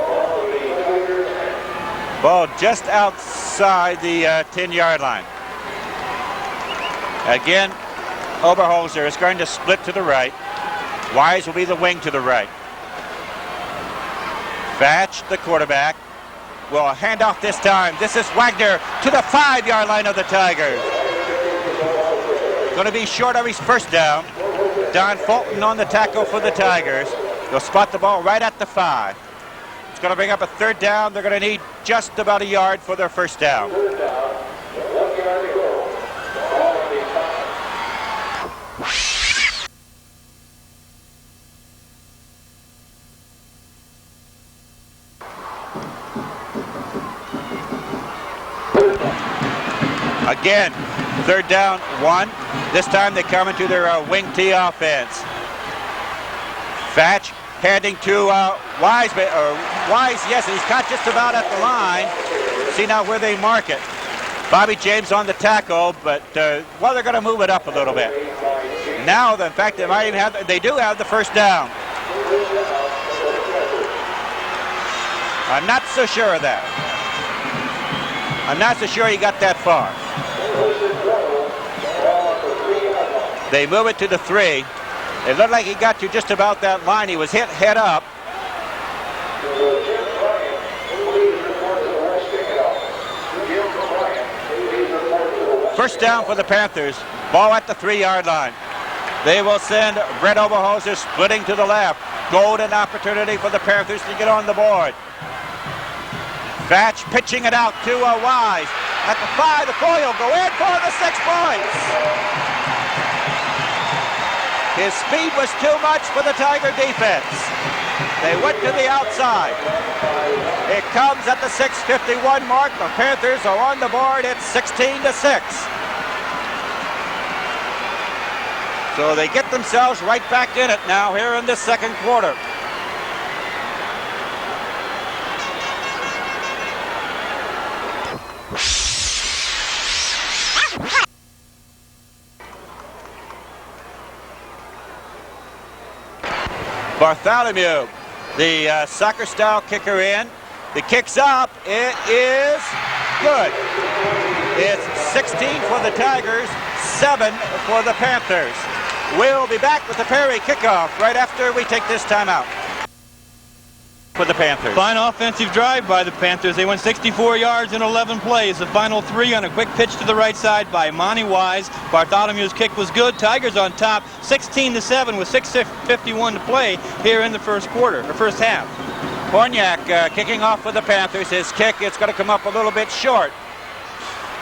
Ball just outside the 10-yard line. Again, Oberholzer is going to split to the right. Wise will be the wing to the right. Fatch, the quarterback, will hand off this time. This is Wagner to the 5-yard line of the Tigers. going to be short of his first down. Don Fulton on the tackle for the Tigers. They'll spot the ball right at the 5. It's going to bring up a third down. They're going to need just about a yard for their first down. Again, third down, 1. This time they come into their wing T offense. Fatch handing to Wise. Wise, yes, he's caught just about at the line. See now where they mark it. Bobby James on the tackle, but well, they're going to move it up a little bit. Now, in fact, they might even have. They do have the first down. I'm not so sure of that. I'm not so sure he got that far. They move it to the 3. It looked like he got to just about that line. He was hit head up. First down for the Panthers. Ball at the 3-yard line. They will send Brett Oberholzer splitting to the left. Golden opportunity for the Panthers to get on the board. Fatch pitching it out to Wise. At the 5, the boy will go in for the 6 points. His speed was too much for the Tiger defense. They went to the outside. It comes at the 6:51 mark. The Panthers are on the board. It's 16-6. So they get themselves right back in it now here in the second quarter. Bartholomew, the soccer-style kicker in. The kick's up. It is good. It's 16 for the Tigers, 7 for the Panthers. We'll be back with the Perry kickoff right after we take this timeout. For the Panthers. Fine offensive drive by the Panthers. They went 64 yards in 11 plays. The final 3 on a quick pitch to the right side by Monty Wise. Bartholomew's kick was good. Tigers on top, 16-7 with 6:51 to play here in the first quarter, or first half. Horniak kicking off for the Panthers. His kick is going to come up a little bit short.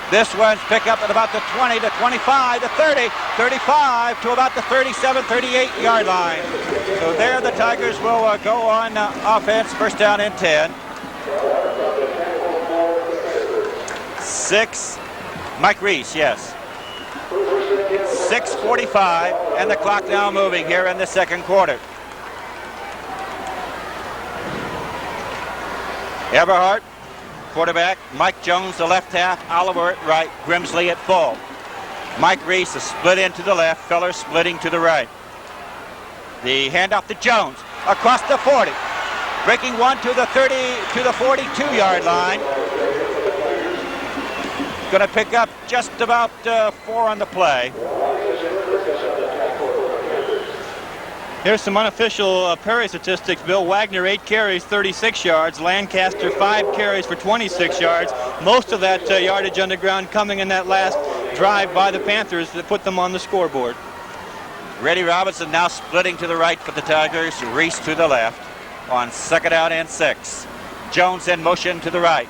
This one's pick up at about the 20 to 25 to 30, 35 to about the 37, 38-yard line. So there the Tigers will go on offense, first down and 10. 6, Mike Reese, yes. 6:45, and the clock now moving here in the second quarter. Eberhardt, quarterback. Mike Jones, the left half. Oliver at right. Grimsley at full. Mike Reese is split in to the left. Feller splitting to the right. The handoff to Jones across the 40. Breaking one to the 30 to the 42-yard line. Going to pick up just about 4 on the play. Here's some unofficial Perry statistics. Bill Wagner, 8 carries, 36 yards. Lancaster, 5 carries for 26 yards. Most of that yardage on the ground coming in that last drive by the Panthers that put them on the scoreboard. Reddy Robinson now splitting to the right for the Tigers. Reese to the left on second out and 6. Jones in motion to the right.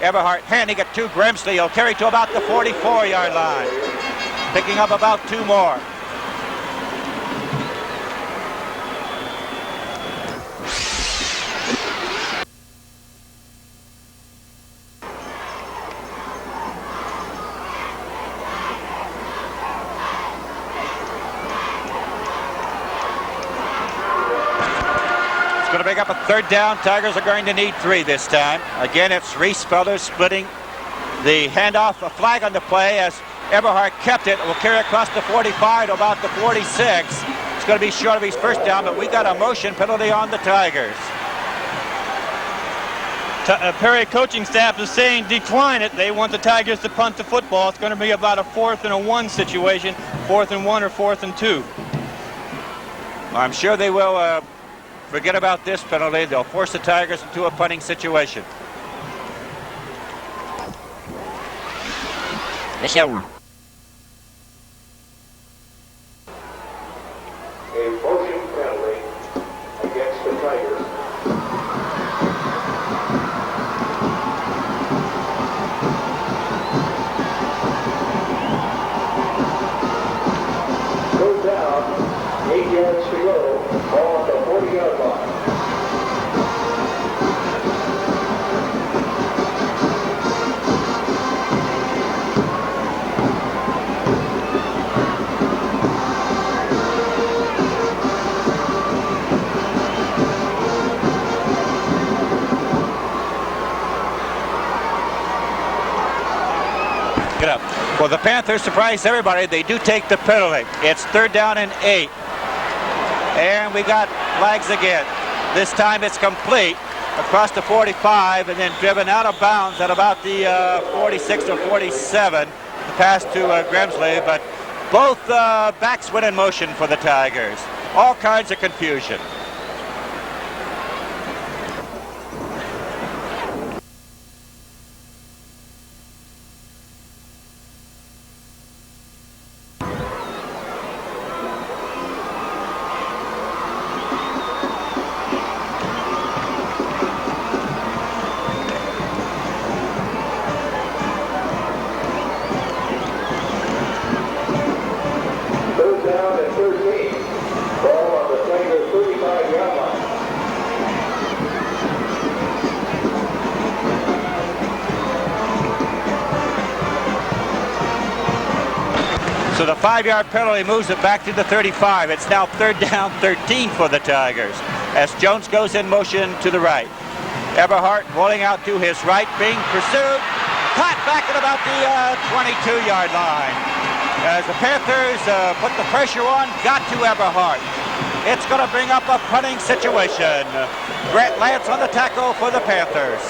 Eberhardt handing it to Grimsley. He'll carry to about the 44-yard line. Picking up about 2 more. Going to pick up a third down. Tigers are going to need 3 this time. Again, it's Reese Feller splitting the handoff, a flag on the play as Eberhardt kept it. Will carry across the 45 to about the 46. It's going to be short of his first down, but we got a motion penalty on the Tigers. Perry coaching staff is saying decline it. They want the Tigers to punt the football. It's going to be about a 4th and 1 situation, 4th and 1 or 4th and 2. I'm sure they will forget about this penalty. They'll force the Tigers into a punting situation. Well, the Panthers surprised everybody. They do take the penalty. It's 3rd down and 8. And we got flags again. This time it's complete across the 45 and then driven out of bounds at about the 46 or 47. The pass to Grimsley, but both backs went in motion for the Tigers. All kinds of confusion. So the 5-yard penalty moves it back to the 35. It's now 3rd down 13 for the Tigers as Jones goes in motion to the right. Eberhardt rolling out to his right, being pursued. Caught back at about the 22-yard line. As the Panthers put the pressure on, got to Eberhardt. It's going to bring up a punting situation. Brett Lance on the tackle for the Panthers.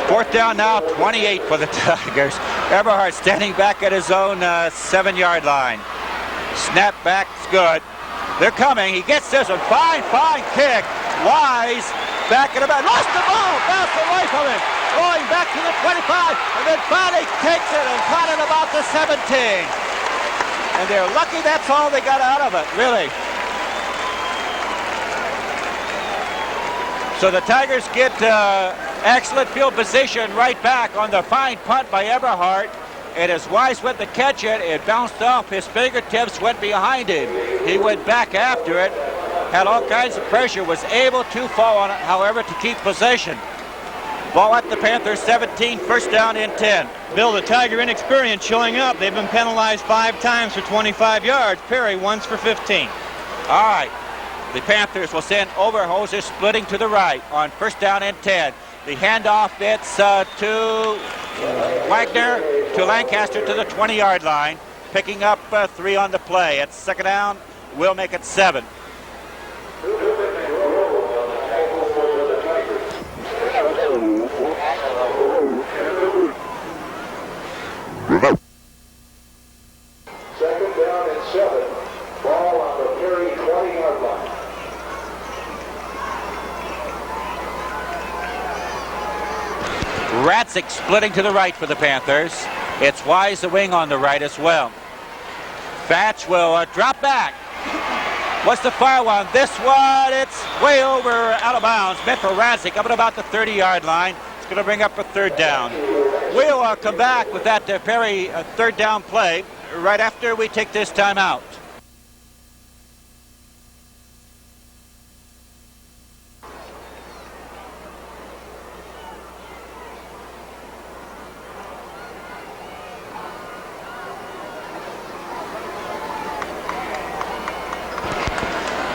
Fourth down now, 28 for the Tigers. Eberhardt standing back at his own 7-yard line. Snap back's good. They're coming. He gets this one. Fine kick. Wise back at about. Lost the ball. Bounced away from him. Going back to the 25. And then finally takes it and caught it about the 17. And they're lucky that's all they got out of it, really. So the Tigers get excellent field position right back on the fine punt by Eberhardt. And as Wise went to catch it, it bounced off his fingertips, went behind him. He went back after it, had all kinds of pressure, was able to fall on it, however, to keep possession. Ball at the Panthers, 17, 1st down and 10. Bill, the Tiger inexperience showing up. They've been penalized 5 times for 25 yards. Perry once for 15. All right. The Panthers will send Overhoser splitting to the right on 1st down and 10. The handoff, it's to Wagner, to Lancaster to the 20-yard line, picking up 3 on the play. It's 2nd down. We'll make it 7. Second down and 7. Ball on the Perry 20-yard line. Ratzik splitting to the right for the Panthers. It's Wise the wing on the right as well. Fatch will drop back. What's the fire one? This one, it's way over out of bounds. Meant for Ratzik up at about the 30-yard line. It's going to bring up a 3rd down. We'll come back with that Perry 3rd down play right after we take this time out.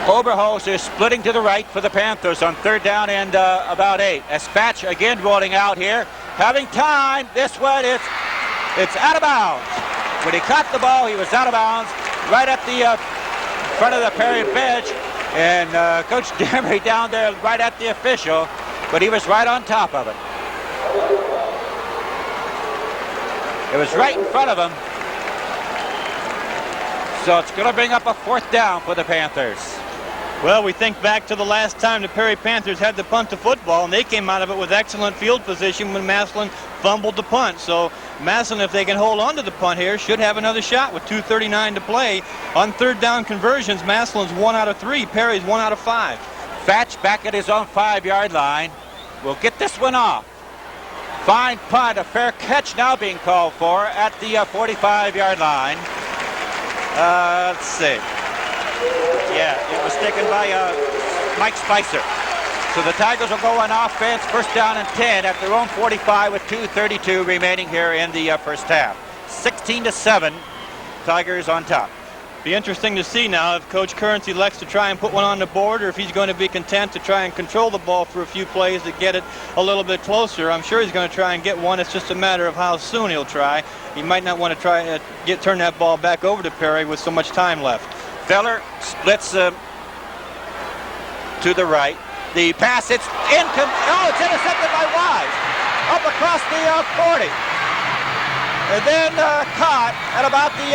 Oberholzer splitting to the right for the Panthers on 3rd down and about 8. Espatch again rolling out here, having time. This one, it's out of bounds. When he caught the ball, he was out of bounds right at the front of the Perry bench, and Coach Demery down there right at the official, but he was right on top of it. It was right in front of him. So it's going to bring up a 4th down for the Panthers. Well, we think back to the last time the Perry Panthers had to punt the football, and they came out of it with excellent field position when Massillon fumbled the punt. So Massillon, if they can hold on to the punt here, should have another shot with 2:39 to play. On third down conversions, Massillon's 1 out of 3. Perry's 1 out of 5. Fatch back at his own 5-yard line. Will get this one off. Fine punt, a fair catch now being called for at the 45-yard line. Let's see. Yeah, it was taken by Mike Spicer. So the Tigers will go on offense, first down and 10 at their own 45 with 2:32 remaining here in the first half. 16-7, Tigers on top. Be interesting to see now if Coach Kearns elects to try and put one on the board, or if he's going to be content to try and control the ball for a few plays to get it a little bit closer. I'm sure he's going to try and get one. It's just a matter of how soon he'll try. He might not want to try turn that ball back over to Perry with so much time left. Feller splits to the right. The pass, it's intercepted by Wise. Up across the 40. And then caught at about the,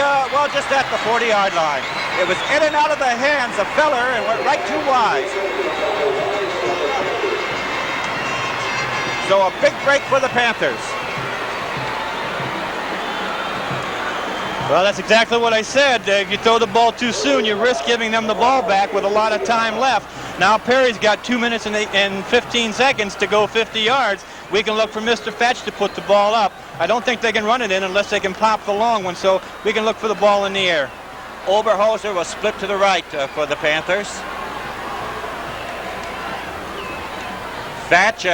just at the 40-yard line. It was in and out of the hands of Feller and went right to Wise. So a big break for the Panthers. Well, that's exactly what I said. If you throw the ball too soon, you risk giving them the ball back with a lot of time left. Now Perry's got 2 minutes and 15 seconds to go 50 yards. We can look for Mr. Fetch to put the ball up. I don't think they can run it in unless they can pop the long one, so we can look for the ball in the air. Oberhoser will split to the right for the Panthers. Fetch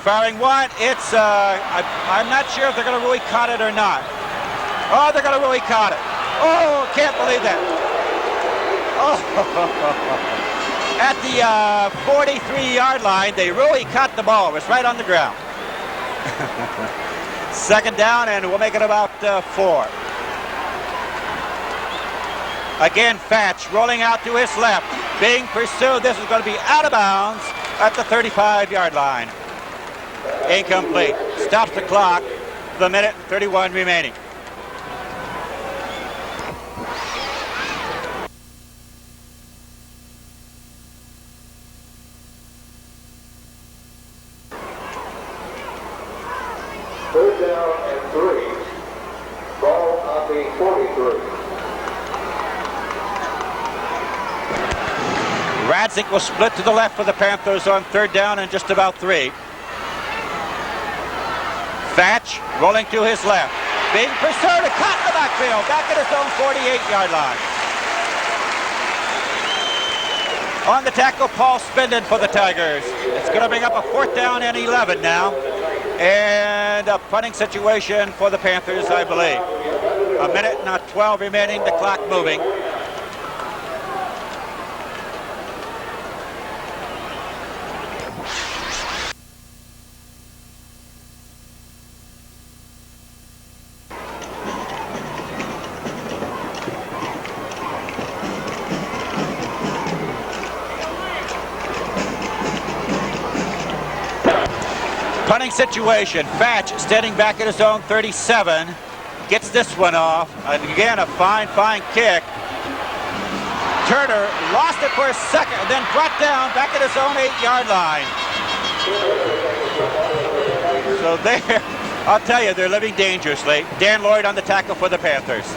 firing one. It's, I'm not sure if they're going to really cut it or not. Oh, they're going to really cut it. Oh, can't believe that. Oh. At the 43-yard line, they really caught the ball. It was right on the ground. Second down, and we'll make it about 4. Again, Fatch rolling out to his left. Being pursued. This is going to be out of bounds at the 35-yard line. Incomplete. Stops the clock. The minute and 31 remaining. Third down and 3. Ball on the 43. Radzik will split to the left for the Panthers on third down and just about 3. Fatch rolling to his left. Being pursued, caught in the backfield, back at his own 48-yard line. On the tackle, Paul Spindon for the Tigers. It's going to bring up a fourth down and 11 now. And a punting situation for the Panthers, I believe. A minute and 12 remaining, the clock moving. Punting situation. Fatch standing back at his own 37. Gets this one off. And again, a fine kick. Turner lost it for a second, then brought down back at his own 8-yard line. So there, I'll tell you, they're living dangerously. Dan Lloyd on the tackle for the Panthers.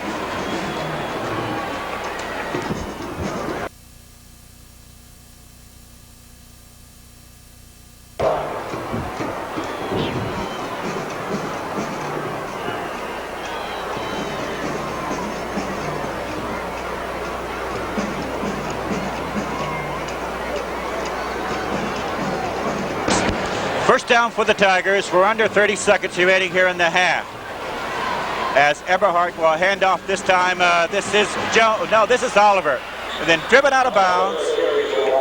First down for the Tigers. We're under 30 seconds remaining here in the half. As Eberhardt will hand off this time. This is Joe. No, this is Oliver. And then driven out of bounds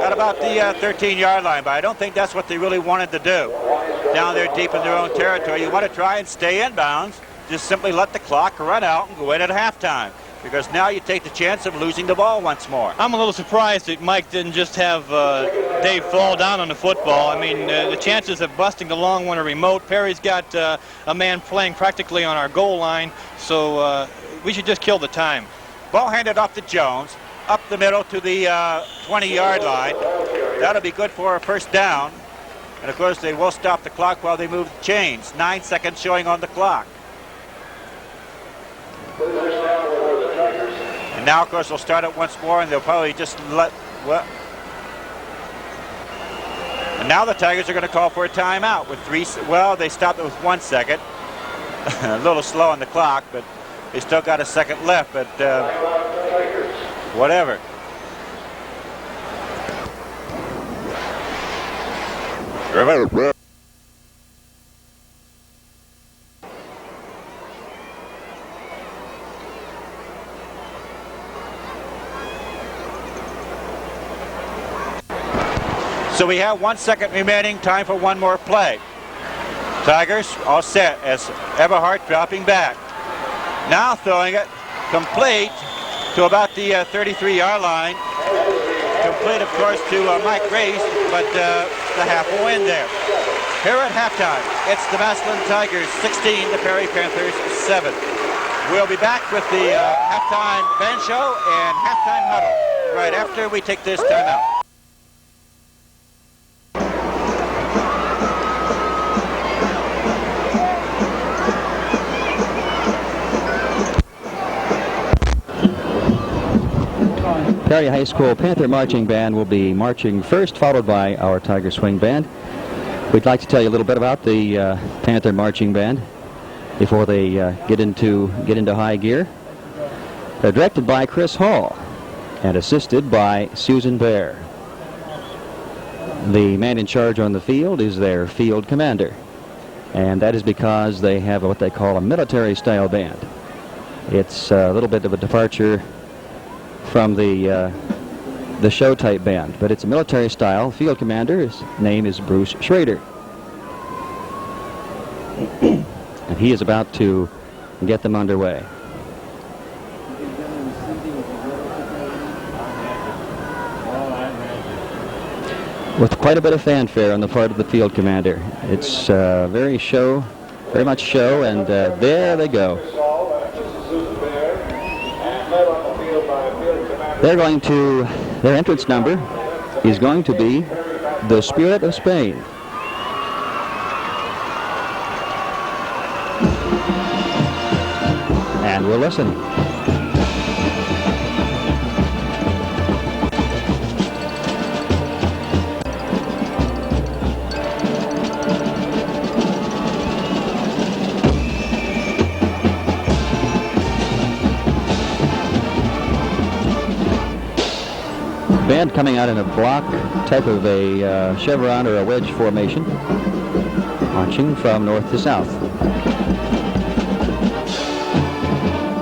at about the 13-yard line. But I don't think that's what they really wanted to do. Down there deep in their own territory. You want to try and stay in bounds. Just simply let the clock run out and go in at halftime. Because now you take the chance of losing the ball once more. I'm a little surprised that Mike didn't just have Dave fall down on the football. I mean, the chances of busting the long one are remote. Perry's got a man playing practically on our goal line, so we should just kill the time. Ball handed off to Jones. up the middle to the 20-yard line. That'll be good for a first down. And of course, they will stop the clock while they move the chains. 9 seconds showing on the clock. And now, of course, they'll start it once more, and they'll probably just let. Well, and now the Tigers are going to call for a timeout with 3. Well, they stopped it with 1 second. A little slow on the clock, but they still got a second left. But whatever. So we have 1 second remaining, time for one more play. Tigers all set as Everhart dropping back. Now throwing it complete to about the 33-yard line. Complete, of course, to Mike Grace, but the half will win there. Here at halftime, it's the Massillon Tigers 16, the Perry Panthers 7. We'll be back with the halftime band show and halftime huddle right after we take this timeout. Perry High School Panther Marching Band will be marching first, followed by our Tiger Swing Band. We'd like to tell you a little bit about the Panther Marching Band before they get into high gear. They're directed by Chris Hall and assisted by Susan Bear. The man in charge on the field is their field commander, and that is because they have what they call a military-style band. It's a little bit of a departure from the show-type band, but it's a military-style. Field commander, his name is Bruce Schrader, and he is about to get them underway. With quite a bit of fanfare on the part of the field commander. It's very much show, and there they go. Their entrance number is going to be The Spirit of Spain. And we'll listen. Band coming out in a block type of a chevron or a wedge formation, marching from north to south.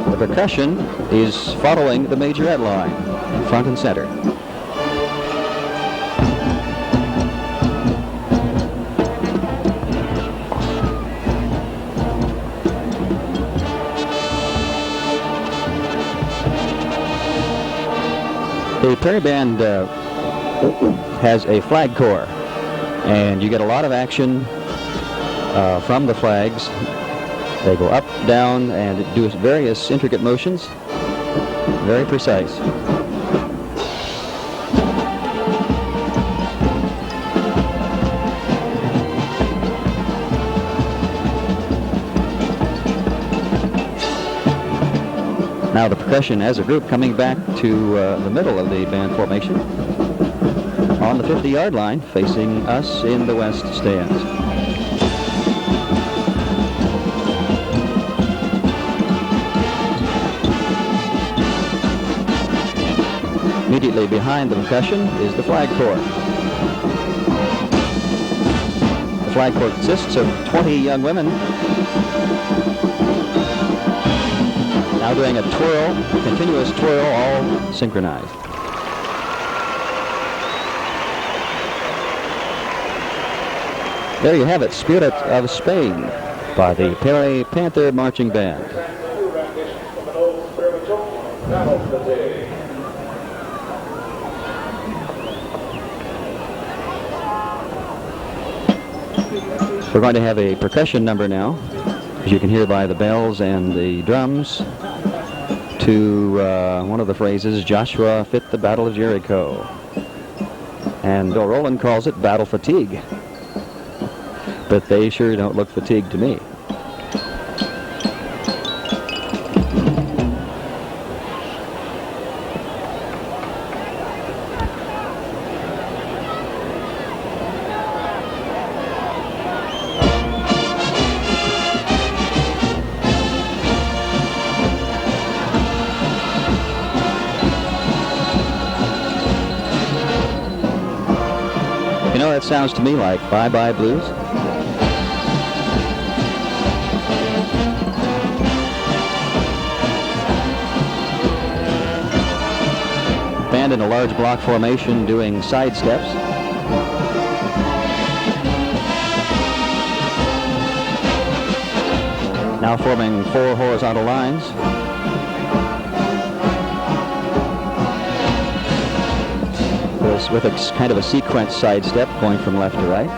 The percussion is following the majorette line, front and center. The Perry Band has a flag corps, and you get a lot of action from the flags. They go up, down, and do various intricate motions, very precise. Now the percussion as a group coming back to the middle of the band formation on the 50-yard line, facing us in the west stands. Immediately behind the percussion is the flag corps. The flag corps consists of 20 young women now doing a twirl, continuous twirl, all synchronized. There you have it, Spirit of Spain by the Perry Panther Marching Band. We're going to have a percussion number now, as you can hear by the bells and the drums, to one of the phrases, Joshua fit the Battle of Jericho. And Bill Rowland calls it battle fatigue. But they sure don't look fatigued to me. You know, that sounds to me like Bye Bye Blues. Band in a large block formation doing side steps. Now forming 4 horizontal lines. With a kind of a sequence side step going from left to right.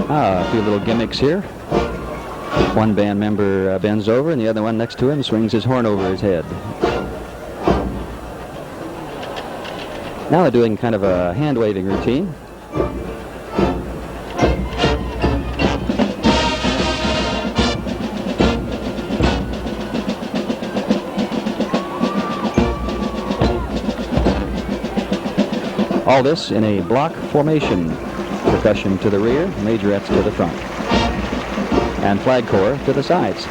A few little gimmicks here. One band member bends over, and the other one next to him swings his horn over his head. Now they're doing kind of a hand-waving routine. All this in a block formation. Percussion to the rear, majorettes to the front, and flag corps to the sides.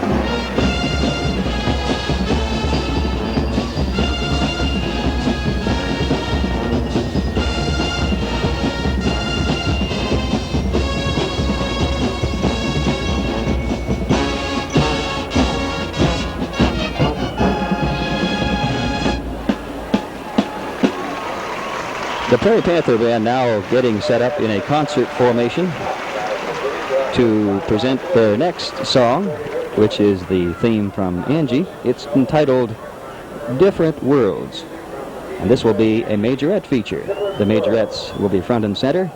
The Prairie Panther Band now getting set up in a concert formation to present their next song, which is the theme from Angie. It's entitled Different Worlds, and this will be a majorette feature. The majorettes will be front and center.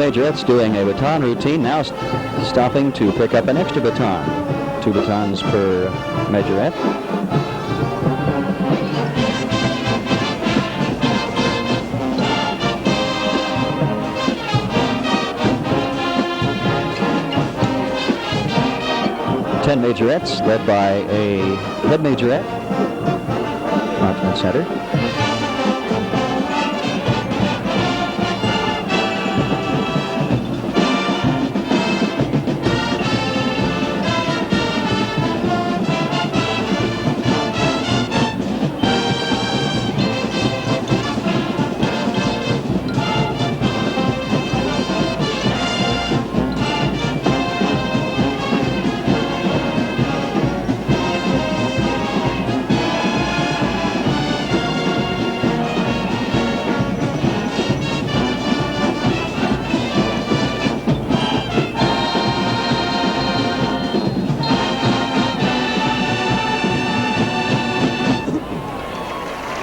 Majorettes doing a baton routine, now stopping to pick up an extra baton. 2 batons per majorette. Ten majorettes led by a head majorette, front and center.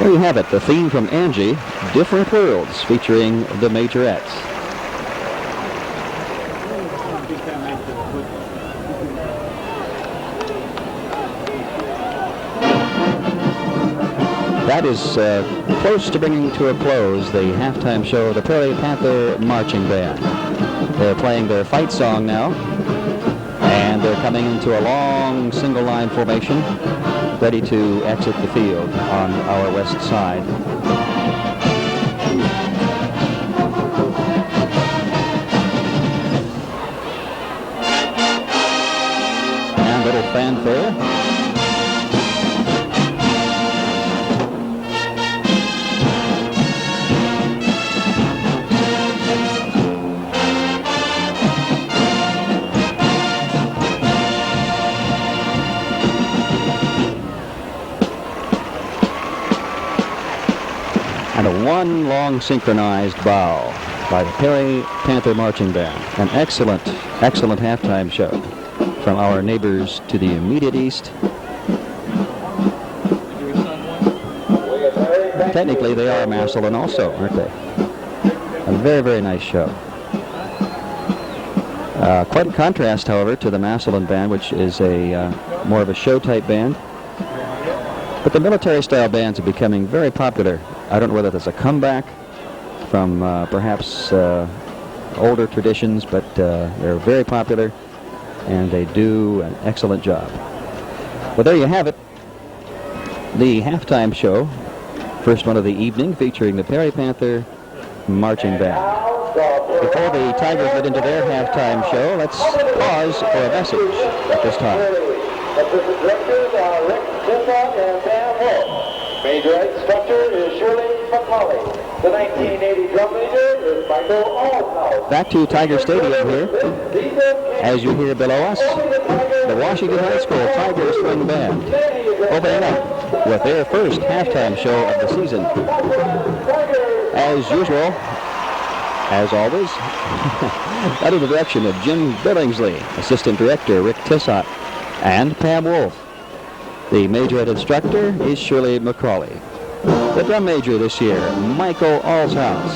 There you have it, the theme from Angie, Different Worlds, featuring the majorettes. That is close to bringing to a close the halftime show of the Prairie Panther Marching Band. They're playing their fight song now, they're coming into a long single line formation, ready to exit the field on our west side. And little fanfare. And a one long synchronized bow by the Perry Panther Marching Band. An excellent, excellent halftime show from our neighbors to the immediate east. Technically, they are Massillon also, aren't they? A very, very nice show. Quite a contrast, however, to the Massillon Band, which is a more of a show-type band. But the military-style bands are becoming very popular. I don't know whether that's a comeback from perhaps older traditions, but they're very popular, and they do an excellent job. Well, there you have it. The halftime show, first one of the evening, featuring the Perry Panther Marching Band. Before the Tigers get into their halftime show, let's pause for a message at this time. Assistant directors are Rick Tinsott and Sam Wolf. Major instructor is Shirley McCauley. The 1980 drum major is Michael Allshouse. Back to Tiger Stadium here. As you hear below us, the Washington High School Tiger Swing Band opening up with their first halftime show of the season. As usual, as always, under the direction of Jim Billingsley, Assistant Director Rick Tinsott, and Pam Wolf. The major head instructor is Shirley McCauley. The drum major this year, Michael Allshouse.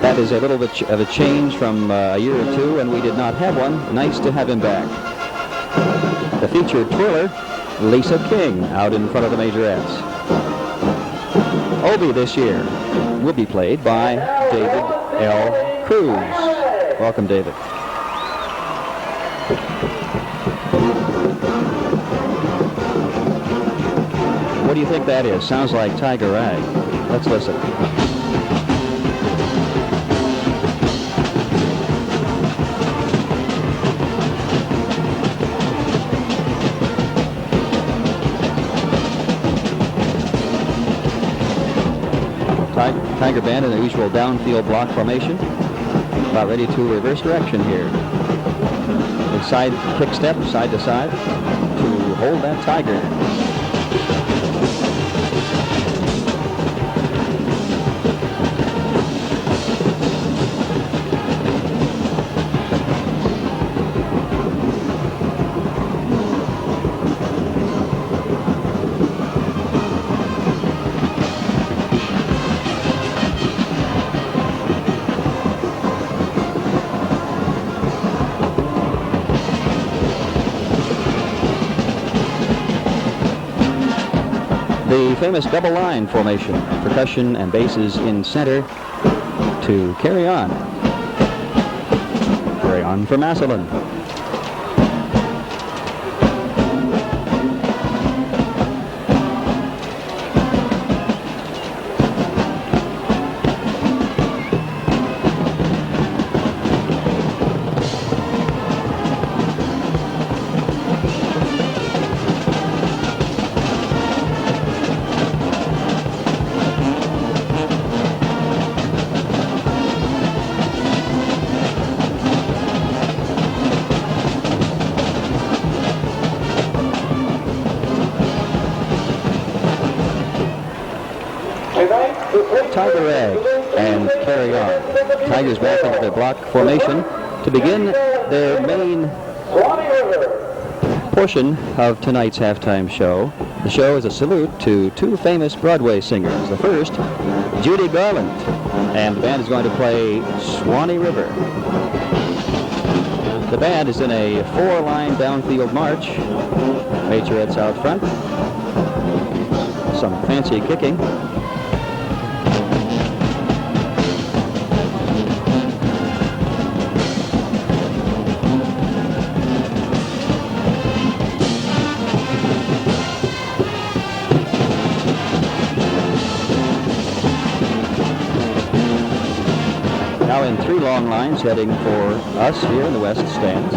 That is a little bit of a change from a year or two, and we did not have one. Nice to have him back. The featured twirler, Lisa King, out in front of the majorettes. Obi this year will be played by David L. Cruz. Welcome, David. What do you think that is? Sounds like Tiger Rag. Let's listen. Tiger Band in the usual downfield block formation. About ready to reverse direction here. Inside kick step, side to side, to hold that Tiger. The famous double line formation, percussion and basses in center to carry on. Carry on for Massillon. Tiger Rag and carry on. Tigers back into their block formation to begin their main portion of tonight's halftime show. The show is a salute to two famous Broadway singers. The first, Judy Garland, and the band is going to play Swanee River. The band is in a four-line downfield march. Majorettes out front. Some fancy kicking. now in 3 long lines heading for us here in the west stands.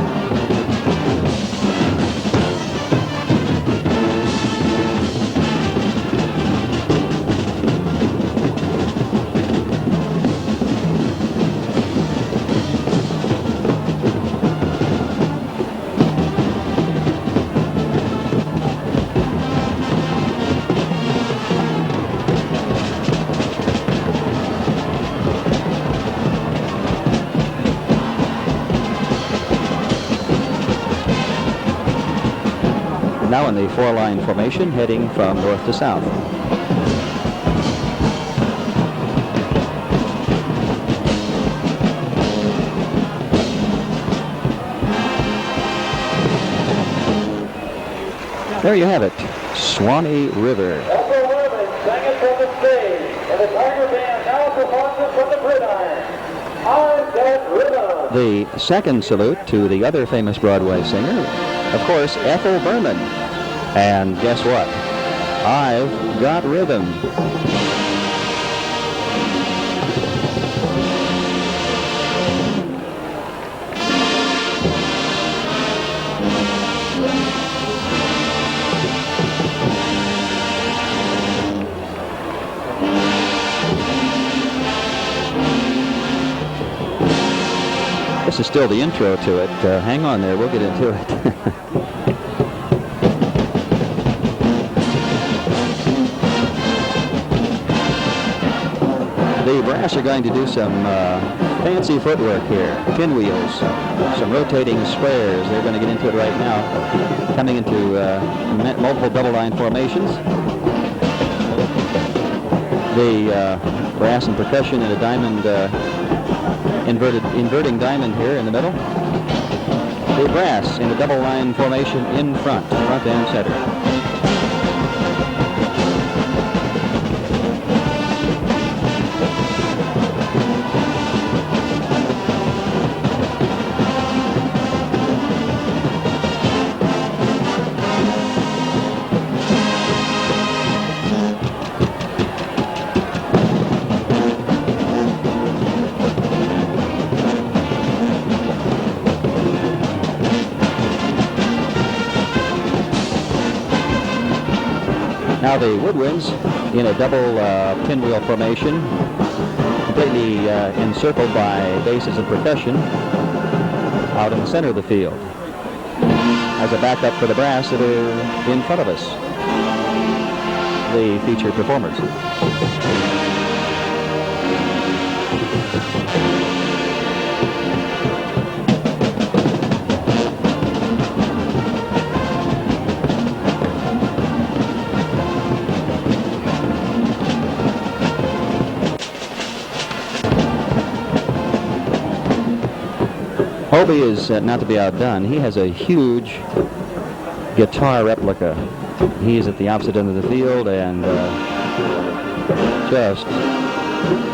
Now in the 4-line formation, heading from north to south. There you have it, Swanee River. Ethel Mervyn sang it from the stage, and the Tiger Band now performs it from the gridiron. I've Got Rhythm. The second salute to the other famous Broadway singer, of course, Ethel Merman. And guess what? I've got rhythm. This is still the intro to it. Hang on there, we'll get into it. The brass are going to do some fancy footwork here. Pinwheels, some rotating squares. They're going to get into it right now. Coming into multiple double-line formations. The brass and percussion in a diamond, inverting diamond here in the middle. The brass in a double-line formation in front and center. Now the woodwinds in a double pinwheel formation, completely encircled by basses of percussion out in the center of the field. As a backup for the brass that are in front of us, the featured performers. Hobie is not to be outdone. He has a huge guitar replica. He is at the opposite end of the field and just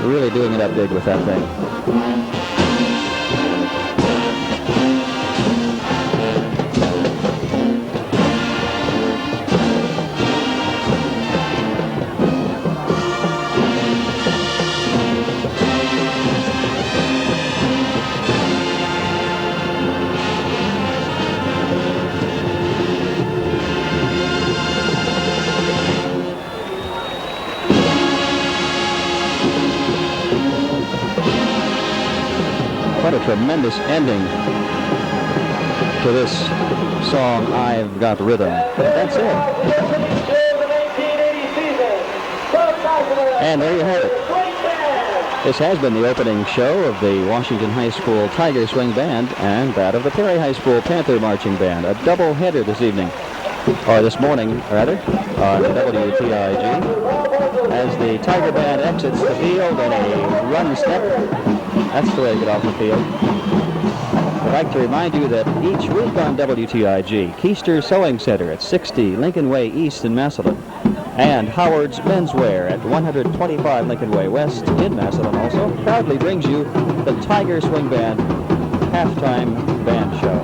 really doing it up big with that thing. What a tremendous ending to this song, I've Got Rhythm. That's it. And there you have it. This has been the opening show of the Washington High School Tiger Swing Band and that of the Perry High School Panther Marching Band. A double header this evening, or this morning, rather, on WTIG. As the Tiger Band exits the field in a run step. That's the way to get off the field. I'd like to remind you that each week on WTIG, Keister Sewing Center at 60 Lincoln Way East in Massillon, and Howard's Menswear at 125 Lincoln Way West in Massillon also proudly brings you the Tiger Swing Band Halftime Band Show.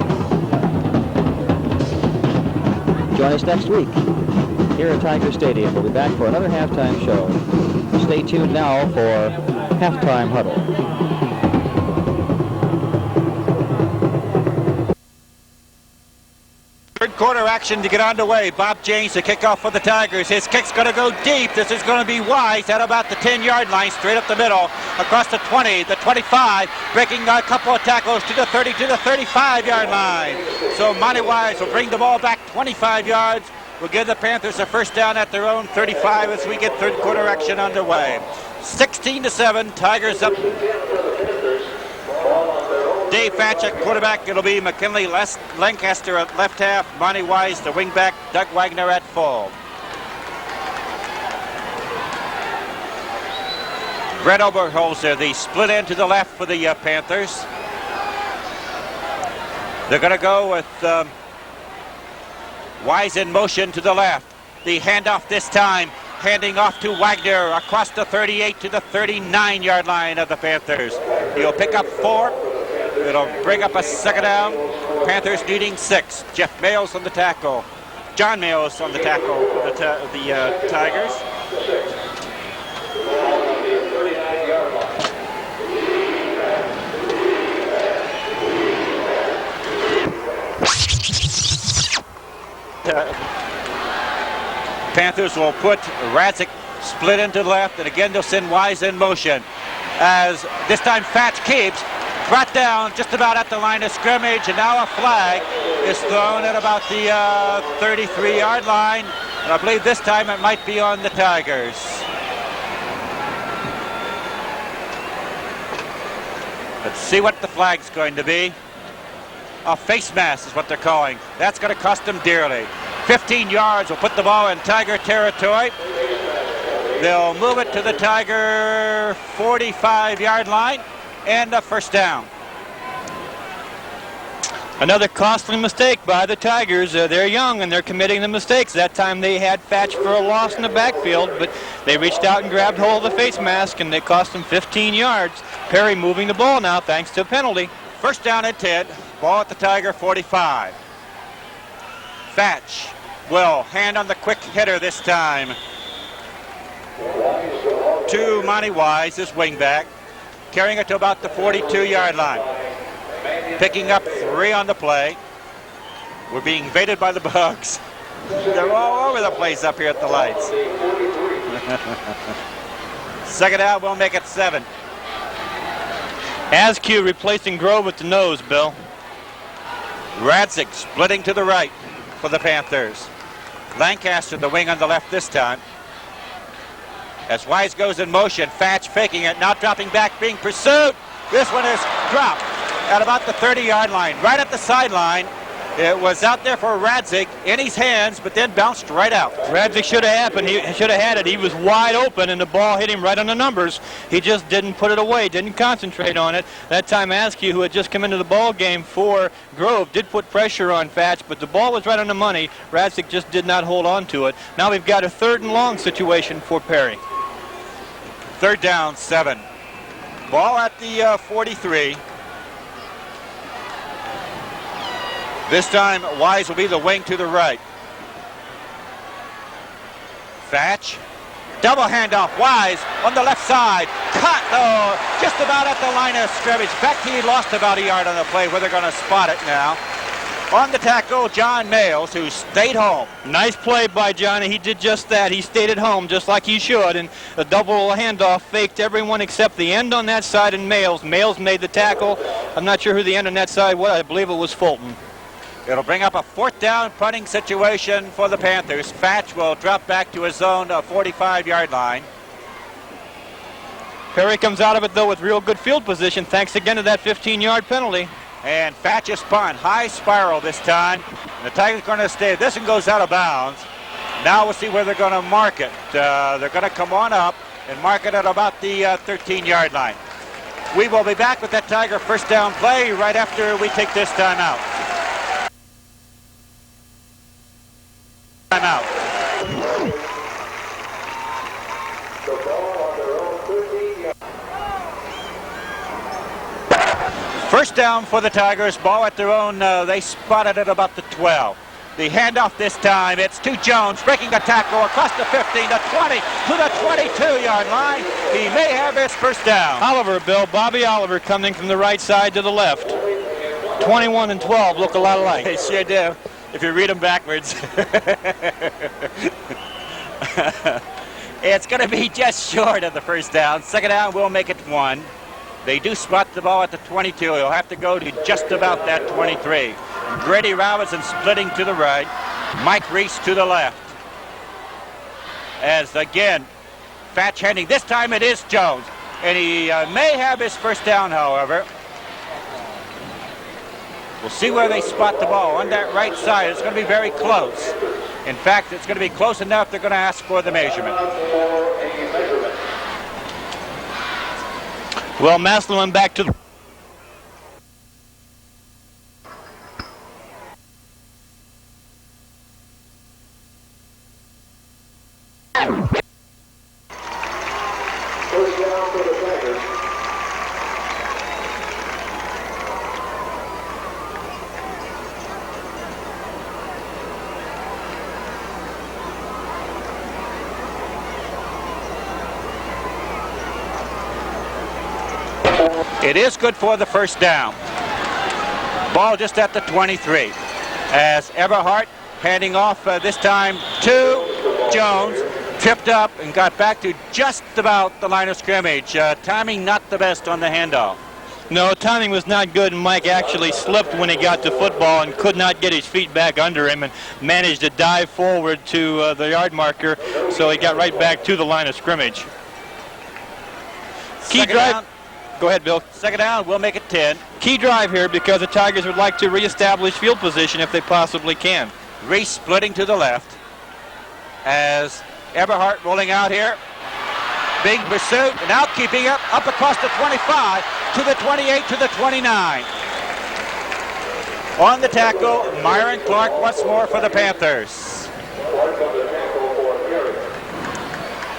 Join us next week here at Tiger Stadium. We'll be back for another halftime show. Stay tuned now for Halftime Huddle. quarter action to get underway. Bob James to kick off for the Tigers. His kick's going to go deep. This is going to be Wise at about the 10-yard line, straight up the middle, across the 20, the 25, breaking a couple of tackles to the 30, to the 35-yard line. So Monty Wise will bring the ball back 25 yards. We'll give the Panthers a first down at their own 35 as we get third quarter action underway. 16-7, Tigers up. Dave Fatch at quarterback. It'll be McKinley Lancaster at left half. Monty Wise, the wingback. Doug Wagner at full. Brett Oberholzer, the split end to the left for the Panthers. They're going to go with Wise in motion to the left. The handoff this time, handing off to Wagner across the 38 to the 39-yard line of the Panthers. He'll pick up 4. It'll bring up a second down. Panthers needing 6. Jeff Mayles on the tackle. John Mayles on the tackle for the Tigers. Panthers will put Radzik split into the left, and again they'll send Wise in motion. As this time Fatch keeps, brought down just about at the line of scrimmage, and now a flag is thrown at about the 33-yard line, and I believe this time it might be on the Tigers. Let's see what the flag's going to be. A face mask is what they're calling. That's going to cost them dearly. 15 yards will put the ball in Tiger territory. They'll move it to the Tiger 45-yard line and a first down. Another costly mistake by the Tigers. They're young and they're committing the mistakes. That time they had Fatch for a loss in the backfield, but they reached out and grabbed hold of the face mask and they cost them 15 yards. Perry moving the ball now thanks to a penalty. First down and 10. Ball at the Tiger 45. Fatch will hand on the quick hitter this time to Monty Wise, his wingback, carrying it to about the 42-yard line. Picking up 3 on the play. We're being invaded by the bugs. They're all over the place up here at the lights. Second out, we'll make it 7. Askew replacing Grove at the nose, Bill. Radzik splitting to the right for the Panthers. Lancaster, the wing on the left this time. As Wise goes in motion, Fatch faking it, now dropping back, being pursued. This one is dropped at about the 30-yard line, right at the sideline. It was out there for Radzik in his hands, but then bounced right out. Radzik should have happened. He should have had it. He was wide open, and the ball hit him right on the numbers. He just didn't put it away, didn't concentrate on it. That time, Askew, who had just come into the ball game for Grove, did put pressure on Fatch, but the ball was right on the money. Radzik just did not hold on to it. Now we've got a 3rd and long situation for Perry. 3rd down, 7. Ball at the 43. This time, Wise will be the wing to the right. Fatch, double handoff. Wise on the left side. Cut, just about at the line of scrimmage. In fact, he lost about a yard on the play where they're going to spot it now. On the tackle, John Mayles, who stayed home. Nice play by Johnny. He did just that. He stayed at home just like he should, and the double handoff faked everyone except the end on that side and Mayles. Mayles made the tackle. I'm not sure who the end on that side was. I believe it was Fulton. It'll bring up a 4th down punting situation for the Panthers. Fatch will drop back to his own 45-yard line. Perry comes out of it, though, with real good field position, thanks again to that 15-yard penalty. And Fatch's punt, high spiral this time. The Tigers are going to stay. This one goes out of bounds. Now we'll see where they're going to mark it. They're going to come on up and mark it at about the 13-yard line. We will be back with that Tiger first down play right after we take this time out. Timeout. First down for the Tigers. Ball at their own. They spotted it about the 12. The handoff this time. It's to Jones, breaking a tackle across the 15, the 20, to the 22-yard line. He may have his first down. Oliver, Bill. Bobby Oliver coming from the right side to the left. 21 and 12 look a lot alike. They sure do. if you read them backwards. It's going to be just short of the first down. Second down will make it 1. They do spot the ball at the 22. He'll have to go to just about that 23. Grady Robinson splitting to the right. Mike Reese to the left. As again, Fatch handing. This time it is Jones. And he may have his first down, however. We'll see where they spot the ball. On that right side, it's going to be very close. In fact, it's going to be close enough they're going to ask for the measurement. Well, Massillon back to the... First down for the Tigers. It is good for the first down. Ball just at the 23. As Everhart handing off this time to Jones. Tripped up and got back to just about the line of scrimmage. Timing not the best on the handoff. No, timing was not good, and Mike actually slipped when he got to football and could not get his feet back under him and managed to dive forward to the yard marker, so he got right back to the line of scrimmage. Key drive. Down. Go ahead, Bill. Second down, we'll make it 10. Key drive here because the Tigers would like to reestablish field position if they possibly can. Reese splitting to the left as Everhart rolling out here. Big pursuit, and now keeping up across the 25 to the 28 to the 29. On the tackle, Myron Clark once more for the Panthers.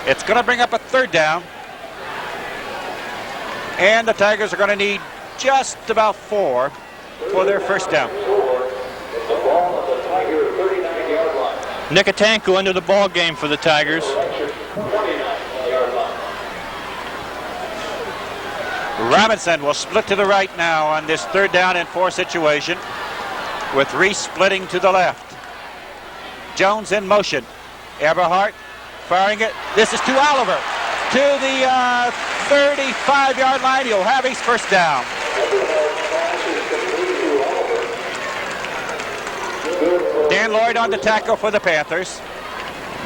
It's going to bring up a third down. And the Tigers are going to need just about 4 for their first down. Nikatanko into the ball game for the Tigers. Robinson will split to the right now on this third down and 4 situation, with Reese splitting to the left. Jones in motion. Everhart firing it. This is to Oliver. To the 35-yard line. He'll have his first down. Dan Lloyd on the tackle for the Panthers.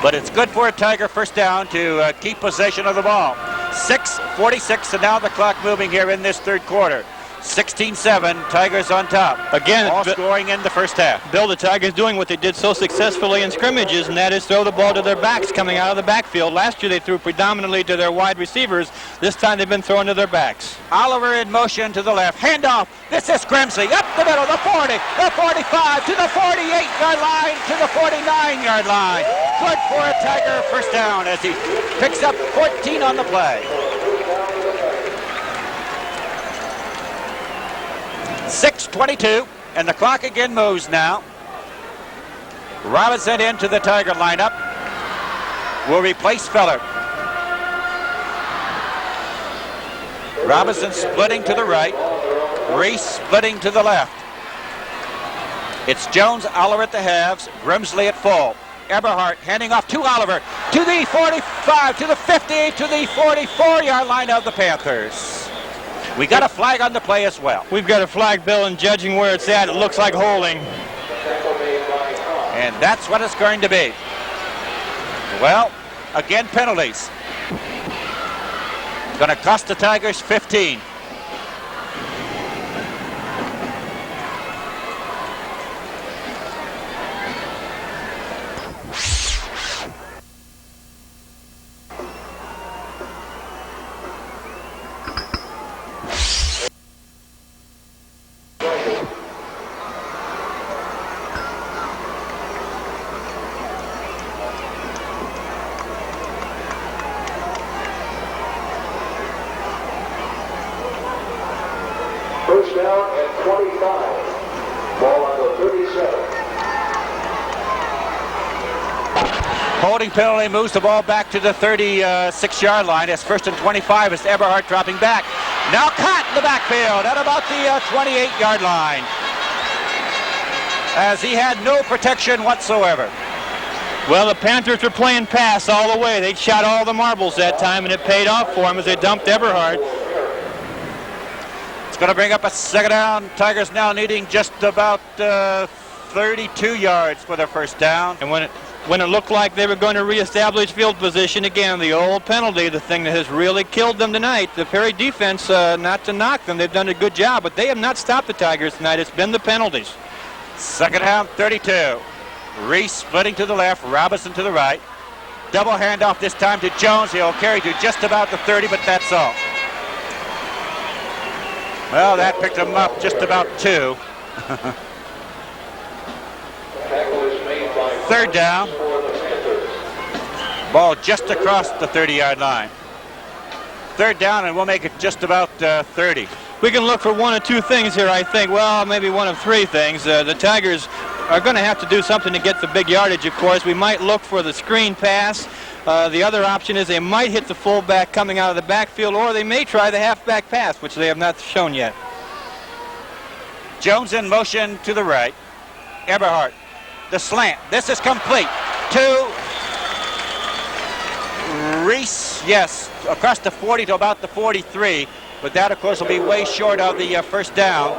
But it's good for a Tiger first down to keep possession of the ball. 6:46, and now the clock moving here in this third quarter. 16-7, Tigers on top. Again, all scoring in the first half. Bill, the Tigers doing what they did so successfully in scrimmages, and that is throw the ball to their backs coming out of the backfield. Last year they threw predominantly to their wide receivers. This time they've been throwing to their backs. Oliver in motion to the left. Handoff. This is Grimsley. Up the middle, the 40, the 45, to the 48-yard line, to the 49-yard line. Good for a Tiger first down as he picks up 14 on the play. 6:22, and the clock again moves now. Robinson into the Tiger lineup. Will replace Feller. Robinson splitting to the right. Reese splitting to the left. It's Jones, Oliver at the halves, Grimsley at full. Everhart handing off to Oliver, to the 45, to the 50, to the 44-yard line of the Panthers. We got a flag on the play as well. We've got a flag, Bill, and judging where it's at, it looks like holding. And that's what it's going to be. Well, again, penalties. Going to cost the Tigers 15. First down and 25. Ball on the 37. Holding penalty moves the ball back to the 36-yard line. It's first and 25 as Everhart dropping back. Now caught in the backfield at about the 28-yard line. as he had no protection whatsoever. Well, the Panthers were playing pass all the way. They shot all the marbles that time, and it paid off for them as they dumped Eberhard. It's going to bring up a second down. Tigers now needing just about 32 yards for their first down. And when it looked like they were going to reestablish field position again, the old penalty, the thing that has really killed them tonight. The Perry defense, not to knock them, they've done a good job, but they have not stopped the Tigers tonight. It's been the penalties. Second down, 32. Reese splitting to the left, Robinson to the right. Double handoff this time to Jones. He'll carry to just about the 30, but that's all. Well, that picked him up just about 2. Third down. Ball just across the 30-yard line. Third down, and we'll make it just about 30. We can look for one of two things here, I think. Well, maybe one of three things. The Tigers are going to have to do something to get the big yardage, of course. We might look for the screen pass. The other option is they might hit the fullback coming out of the backfield, or they may try the halfback pass, which they have not shown yet. Jones in motion to the right. Eberhard, the slant. This is complete to Reese. Yes, across the 40 to about the 43. But that, of course, will be way short of the first down.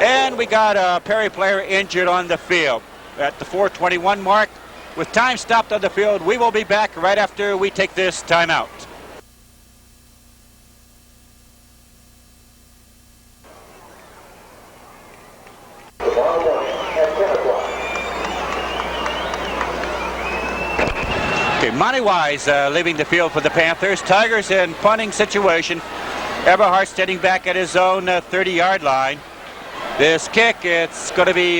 And we got a Perry player injured on the field at the 4:21 mark. With time stopped on the field, we will be back right after we take this timeout. Okay, Monty Wise leaving the field for the Panthers. Tigers in punting situation. Eberhard standing back at his own 30-yard line. This kick, it's going to be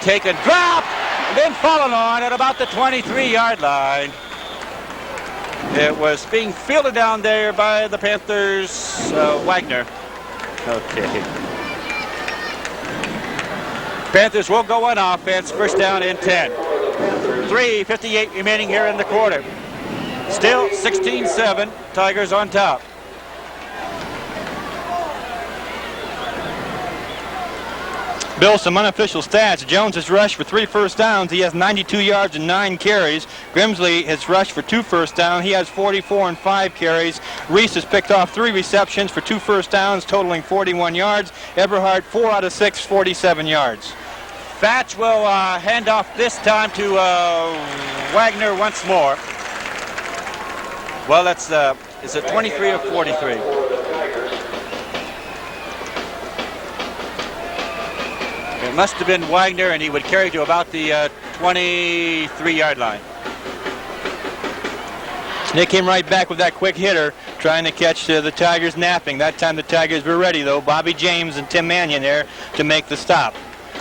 taken, dropped, and then fallen on at about the 23-yard line. It was being fielded down there by the Panthers' Wagner. Okay. Panthers will go on offense, first down and 10. 3:58 remaining here in the quarter. Still 16-7, Tigers on top. Bill, some unofficial stats. Jones has rushed for 3 first downs. He has 92 yards and 9 carries. Grimsley has rushed for 2 first downs. He has 44 and 5 carries. Reese has picked off 3 receptions for 2 first downs, totaling 41 yards. Eberhard, 4 out of 6, 47 yards. Fatch will hand off this time to Wagner once more. Well, that's is it 23 or 43? It must have been Wagner, and he would carry to about the 23-yard line. They came right back with that quick hitter, trying to catch the Tigers napping. That time the Tigers were ready, though. Bobby James and Tim Mannion there to make the stop.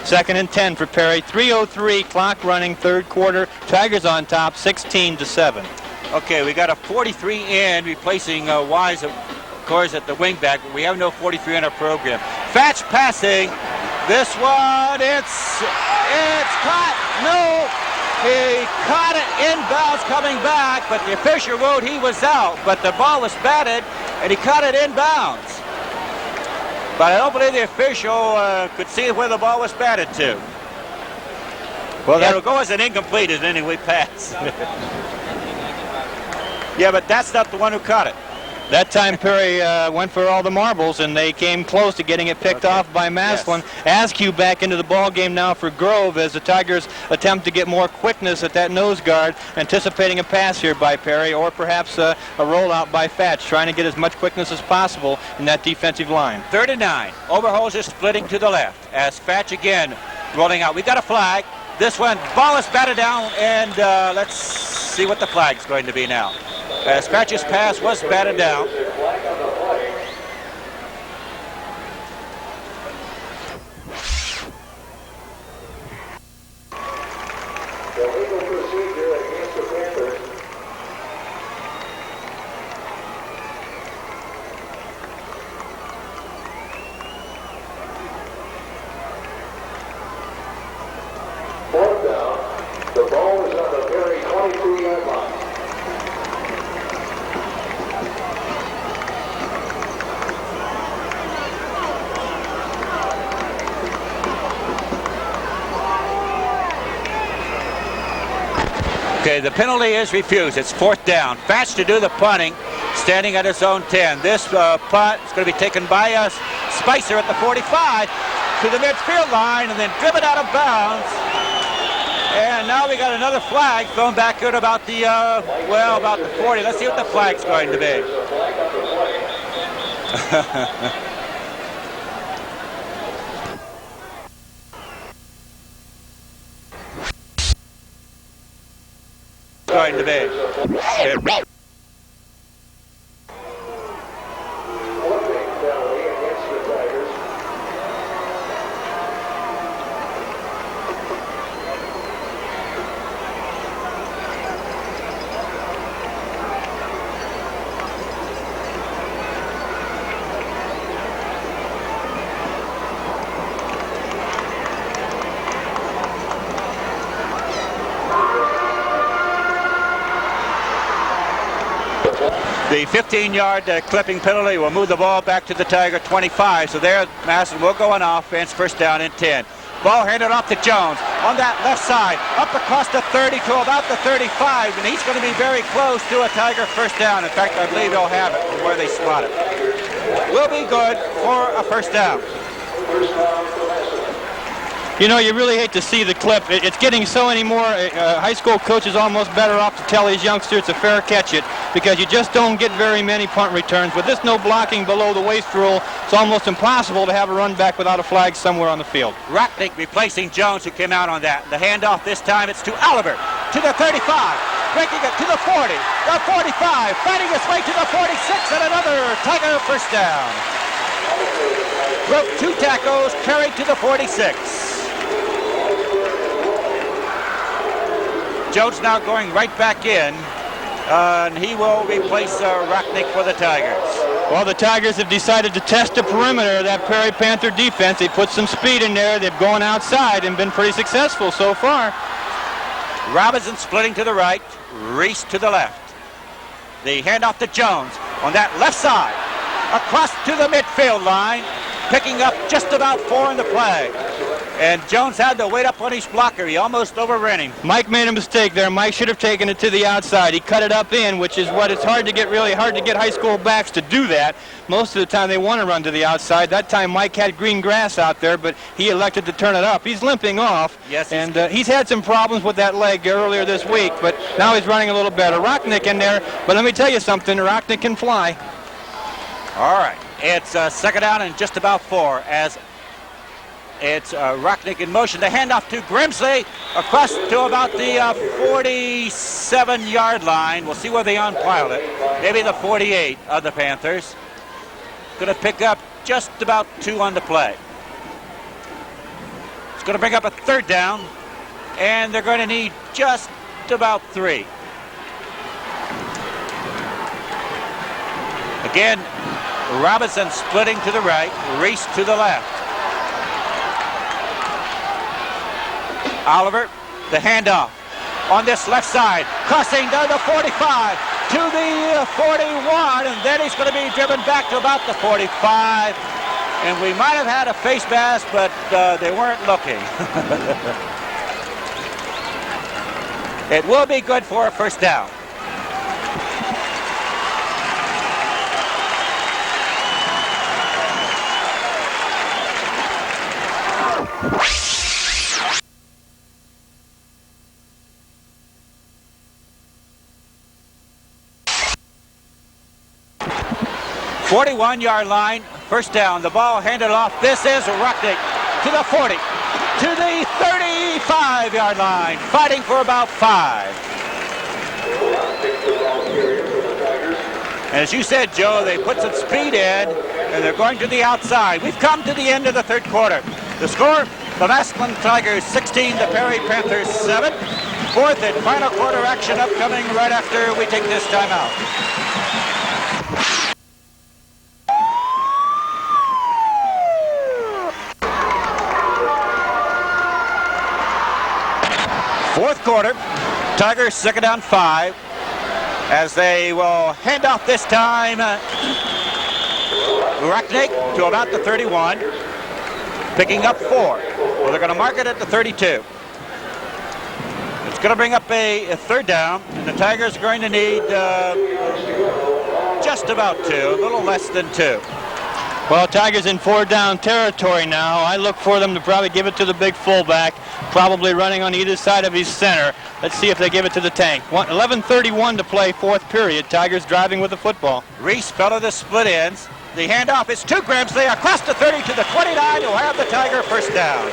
Second and 10 for Perry. 3:03 clock running, third quarter. Tigers on top, 16-7. Okay, we got a 43 in, replacing Wise, of course, at the wingback, but we have no 43 in our program. Fatch passing. This one, it's caught. No, he caught it inbounds coming back, but the official ruled he was out. But the ball was batted, and he caught it inbounds. But I don't believe the official could see where the ball was batted to. Well, that'll go as an incomplete as anyway pass. Yeah, but that's not the one who caught it. That time Perry went for all the marbles, and they came close to getting it picked off by Massillon. Yes. Askew back into the ball game now for Grove as the Tigers attempt to get more quickness at that nose guard, anticipating a pass here by Perry, or perhaps a rollout by Fatch, trying to get as much quickness as possible in that defensive line. 39. Overholser splitting to the left as Fatch again rolling out. We got a flag. This one, ball is batted down, and let's see what the flag's going to be now. As Fatch's pass was batted down. The legal procedure against the Panthers. Fourth down. The ball is on the very 22-yard line. Okay, the penalty is refused. It's 4th down. Fatch to do the punting, standing at his own 10. This punt is going to be taken by Spicer at the 45 to the midfield line and then driven out of bounds. And now we got another flag thrown back at about the, about the 40. Let's see what the flag's going to be. Going to be. The 15-yard clipping penalty will move the ball back to the Tiger 25. So there, Massillon will go on offense, 1st down and 10. Ball handed off to Jones on that left side, up across the 30 to about the 35, and he's going to be very close to a Tiger 1st down. In fact, I believe he'll have it from where they slot it. Will be good for a 1st down. You know, you really hate to see the clip. It's getting so anymore. High school coaches almost better off to tell these youngsters it's a fair catch it, because you just don't get very many punt returns. With this no blocking below the waist rule, it's almost impossible to have a run back without a flag somewhere on the field. Rocknick replacing Jones, who came out on that. The handoff this time, it's to Oliver, to the 35, breaking it to the 40, the 45, fighting his way to the 46, and another Tiger 1st down. Broke 2 tackles, carried to the 46. Jones now going right back in, and he will replace Rocknick for the Tigers. Well, the Tigers have decided to test the perimeter of that Prairie Panther defense. They put some speed in there. They've gone outside and been pretty successful so far. Robinson splitting to the right, Reese to the left. The handoff to Jones on that left side, across to the midfield line, picking up just about 4 in the play. And Jones had to wait up on his blocker. He almost overran him. Mike made a mistake there. Mike should have taken it to the outside. He cut it up in, which is what it's really hard to get high school backs to do that. Most of the time they want to run to the outside. That time Mike had green grass out there, but he elected to turn it up. He's limping off. Yes, and he's had some problems with that leg earlier this week, but now he's running a little better. Rocknick in there, but let me tell you something, Rocknick can fly. All right, it's 2nd down and just about 4 as it's Rocknick in motion. The handoff to Grimsley across to about the 47-yard line. We'll see where they unpile it. Maybe the 48 of the Panthers. Going to pick up just about 2 on the play. It's going to bring up a 3rd down, and they're going to need just about 3. Again, Robinson splitting to the right, Reese to the left. Oliver, the handoff on this left side, crossing down the 45 to the 41, and then he's going to be driven back to about the 45. And we might have had a face mask, but they weren't looking. It will be good for a 1st down. One-yard line, 1st down. The ball handed off. This is Rocknick to the 40, to the 35-yard line, fighting for about 5. And as you said, Joe, they put some speed in, and they're going to the outside. We've come to the end of the 3rd quarter. The score, the Massillon Tigers 16, the Prairie Panthers 7. 4th and final quarter action upcoming right after we take this time out. Fourth quarter, Tigers 2nd down 5, as they will hand off this time. Rocknick to about the 31, picking up 4. Well, they're going to mark it at the 32. It's It's going to bring up a third down, and the Tigers are going to need just about 2, a little less than 2. Well, Tigers in 4-down territory now. I look for them to probably give it to the big fullback, probably running on either side of his center. Let's see if they give it to the tank. 11:31 to play, fourth period. Tigers driving with the football. Reese fell to the split ends. The handoff is to Grimsley across the 30 to the 29 who have the Tiger first down.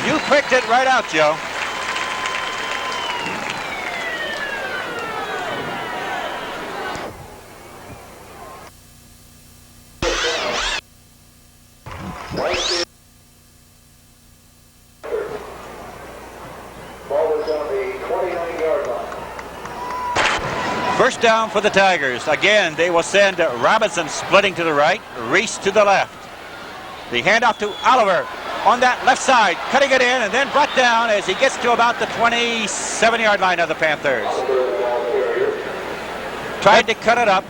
You picked it right out, Joe. First down for the Tigers. Again, they will send Robinson splitting to the right, Reese to the left. The handoff to Oliver on that left side, cutting it in and then brought down as he gets to about the 27-yard line of the Panthers. Tried to cut it up.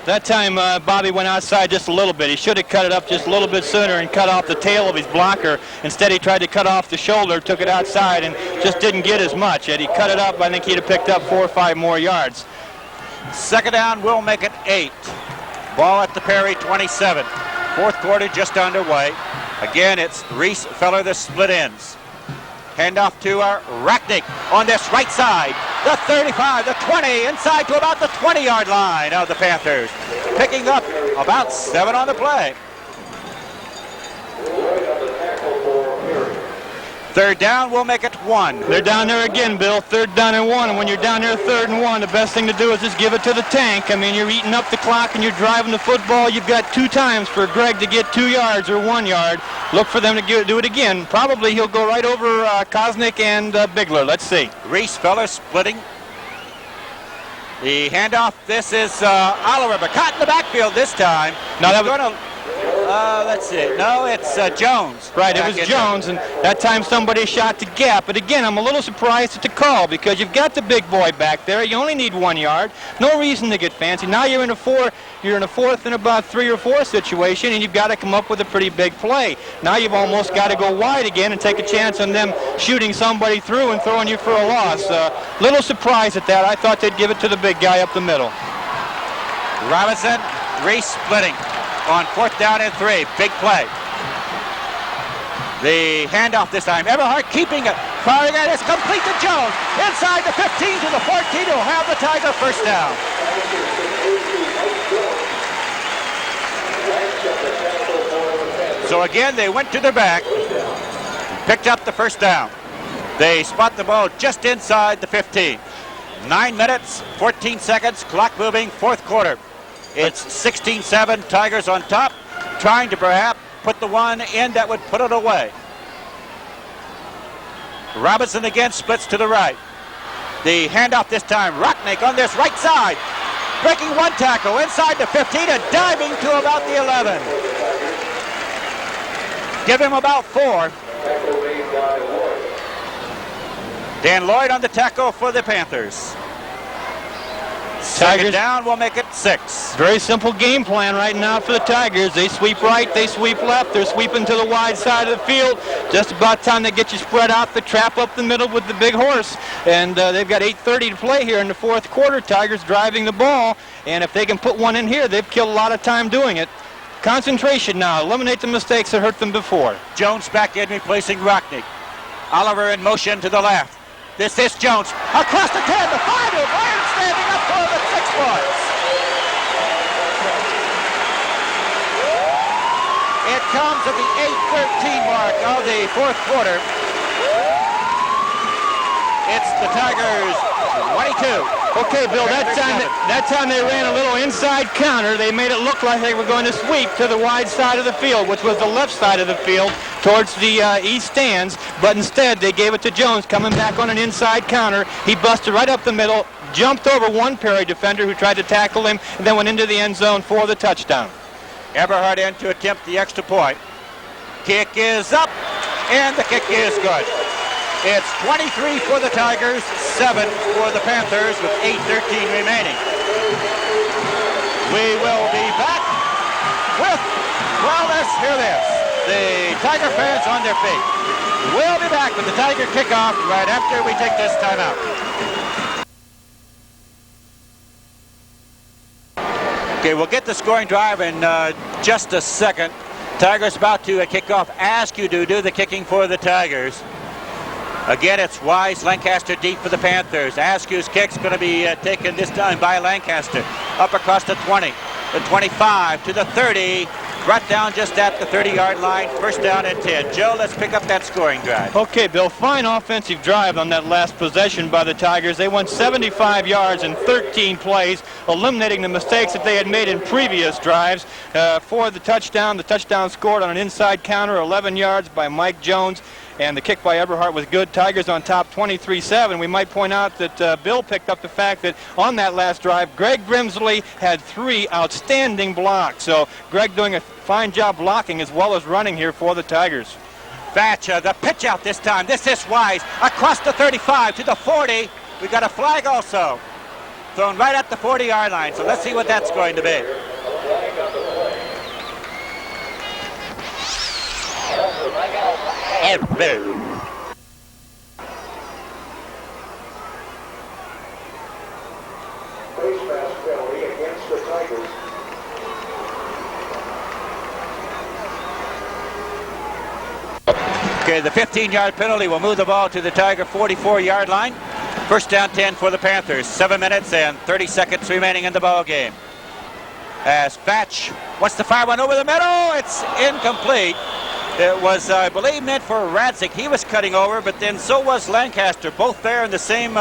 That time, Bobby went outside just a little bit. He should have cut it up just a little bit sooner and cut off the tail of his blocker. Instead, he tried to cut off the shoulder, took it outside, and just didn't get as much. Had he cut it up, I think he'd have picked up 4 or 5 more yards. Second down will make it 8. Ball at the Perry 27. Fourth quarter just underway. Again, it's Reese Feller, the split ends. Handoff to Racknick on this right side. The 35, the 20, inside to about the 20-yard line of the Panthers. Picking up about 7 on the play. Third down will make it 1. They're down there again, Bill. 3rd down and 1. And when you're down there 3rd and 1, the best thing to do is just give it to the tank. I mean, you're eating up the clock and you're driving the football. You've got 2 times for Greg to get 2 yards or 1 yard. Look for them to do it again. Probably he'll go right over Kosnick and Bigler. Let's see. Reese Feller splitting. The handoff. This is Oliver, but caught in the backfield this time. Now that going to. Let's see. No, it's Jones. Right, it was Jones, and that time somebody shot the gap. But again, I'm a little surprised at the call because you've got the big boy back there. You only need 1 yard. No reason to get fancy. Now you're in a 4th and about 3 or 4 situation, and you've got to come up with a pretty big play. Now you've almost got to go wide again and take a chance on them shooting somebody through and throwing you for a loss. Little surprised at that. I thought they'd give it to the big guy up the middle. Robinson, Reese splitting. On 4th down and 3, big play. The handoff this time. Everhart keeping it, firing it. It's complete to Jones. Inside the 15 to the 14. He'll have the Tiger first down. So again, they went to their back, picked up the first down. They spot the ball just inside the 15. 9 minutes, 14 seconds, clock moving, 4th quarter. It's 16-7, Tigers on top, trying to perhaps put the one in that would put it away. Robinson again splits to the right. The handoff this time, Rocknick on this right side. Breaking 1 tackle inside the 15 and diving to about the 11. Give him about 4. Dan Lloyd on the tackle for the Panthers. Second down will make it 6. Very simple game plan right now for the Tigers. They sweep right, they sweep left. They're sweeping to the wide side of the field. Just about time they get you spread out the trap up the middle with the big horse. And they've got 8:30 to play here in the 4th quarter. Tigers driving the ball. And if they can put one in here, they've killed a lot of time doing it. Concentration now. Eliminate the mistakes that hurt them before. Jones back in, replacing Rocknick. Oliver in motion to the left. This is Jones. Across the 10, the 5, and Ryan standing up for the 6 points. It comes at the 8:13 mark of the 4th quarter. It's the Tigers 22. Okay, Bill, that time they ran a little inside counter. They made it look like they were going to sweep to the wide side of the field, which was the left side of the field towards the east stands. But instead, they gave it to Jones coming back on an inside counter. He busted right up the middle, jumped over one Perry defender who tried to tackle him, and then went into the end zone for the touchdown. Everhart in to attempt the extra point. Kick is up, and the kick is good. It's 23 for the Tigers, 7 for the Panthers with 8:13 remaining. We will be back with, well, let's hear this. The Tiger fans on their feet. We'll be back with the Tiger kickoff right after we take this timeout. Okay, we'll get the scoring drive in just a second. Tigers about to kick off. Ask you to do the kicking for the Tigers. Again, it's Wise, Lancaster deep for the Panthers. Askew's kick's going to be taken this time by Lancaster. Up across the 20, the 25 to the 30. Brought down just at the 30-yard line. First down and 10. Joe, let's pick up that scoring drive. Okay, Bill, fine offensive drive on that last possession by the Tigers. They went 75 yards in 13 plays, eliminating the mistakes that they had made in previous drives. For the touchdown scored on an inside counter, 11 yards by Mike Jones. And the kick by Eberhardt was good. Tigers on top 23-7. We might point out that Bill picked up the fact that on that last drive, Greg Grimsley had 3 outstanding blocks. So Greg doing a fine job blocking as well as running here for the Tigers. Thatcher, the pitch out this time. This is Wise across the 35 to the 40. We got a flag also. Thrown right at the 40-yard line. So let's see what that's going to be. Okay, the 15-yard penalty will move the ball to the Tiger 44-yard line. First down 10 for the Panthers. 7 minutes and 30 seconds remaining in the ball game. As Fatch wants to fire one over the middle, it's incomplete. It was, I believe, meant for Radzik. He was cutting over, but then so was Lancaster. Both there in the same